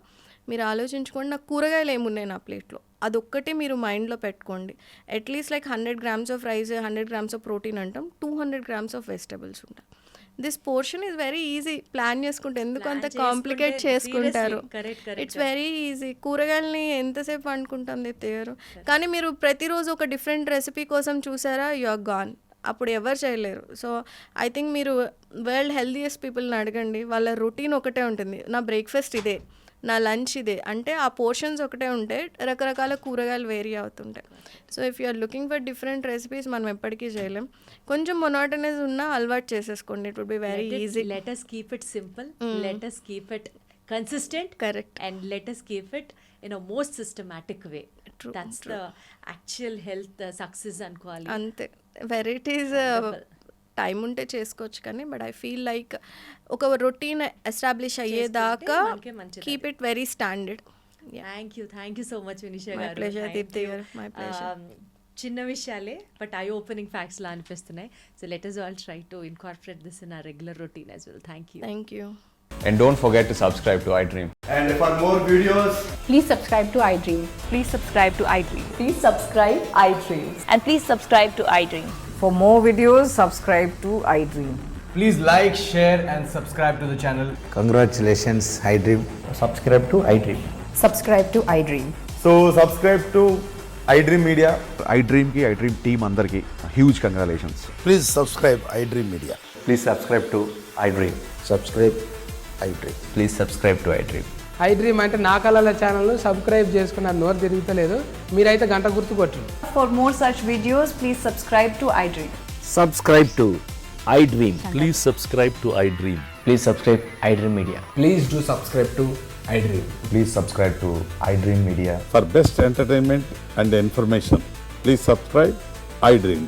మీరు ఆలోచించుకోండి, నాకు కూరగాయలు ఏమున్నాయి నా ప్లేట్లో, అదొక్కటి మీరు మైండ్లో పెట్టుకోండి. At least like 100 grams of rice, 100 grams of protein అంటాం, 200 grams ఆఫ్ వెజిటబుల్స్ ఉంటాయి. This portion is very easy. Plan చేసుకుంటే, ఎందుకు అంత కాంప్లికేట్ చేసుకుంటారు? It's very easy. కూరగాయలని ఎంతసేపు వండుకుంటాం దీప్తి గారు? కానీ మీరు ప్రతిరోజు ఒక డిఫరెంట్ రెసిపీ కోసం చూసారా, యు ఆర్ గాన్, అప్పుడు ఎవరు చేయలేరు. సో ఐ థింక్ మీరు వరల్డ్ హెల్దీయెస్ట్ పీపుల్ని అడగండి, వాళ్ళ రొటీన్ ఒకటే ఉంటుంది, నా బ్రేక్ఫాస్ట్ ఇదే, నా లంచ్ ఇదే, అంటే ఆ పోర్షన్స్ ఒకటే ఉంటాయి, రకరకాల కూరగాయలు వేరీ అవుతుంటాయి. So if you are looking for different recipes మనం ఎప్పటికీ చేయలేం. కొంచెం మొనోటనస్ ఉన్నా అలవాటు చేసేసుకోండి, it would be very easy. Let us keep it simple, let us keep it consistent, correct, and let us keep it in a most systematic way. That's the actual health success అనుకోవాలి. అంతే. Varieties time ఉంటే చేసుకోవచ్చు, కానీ but I feel like ఒక routine establish అయ్యేదాకా keep it very standard. Thank you so much Vinisha గారు. My pleasure Deepti గారు, my pleasure. చిన్న విషయాలే బట్ ఐ ఓపెనింగ్ ఫ్యాక్ట్స్ లా అనిపిస్తున్నాయి. So let us all try to incorporate this in our regular routine as well. Thank you. And don't forget to subscribe to iDream. And for more videos, please subscribe to iDream. Please subscribe to iDream. Please subscribe iDream. And please subscribe to iDream. For more videos, subscribe to iDream. Please like, share, and subscribe to the channel. Congratulations, iDream. Subscribe to iDream. Subscribe to iDream. So subscribe to iDream Media. iDream ki iDream team అందరికి huge congratulations. Please subscribe iDream Media. Please subscribe to iDream. Subscribe iDream. Please subscribe to iDream. iDream అంటే నా కళల channel subscribe చేసుకున్నారు, నోరు తిరుగుతలేదు. మీరైతే గంట గుర్తు కొట్టండి. For more such videos, please subscribe to iDream. Subscribe to iDream. Please subscribe to iDream. Please subscribe iDream Media. Please do subscribe to iDream. Please subscribe to iDream Media. For best entertainment and information, please subscribe iDream.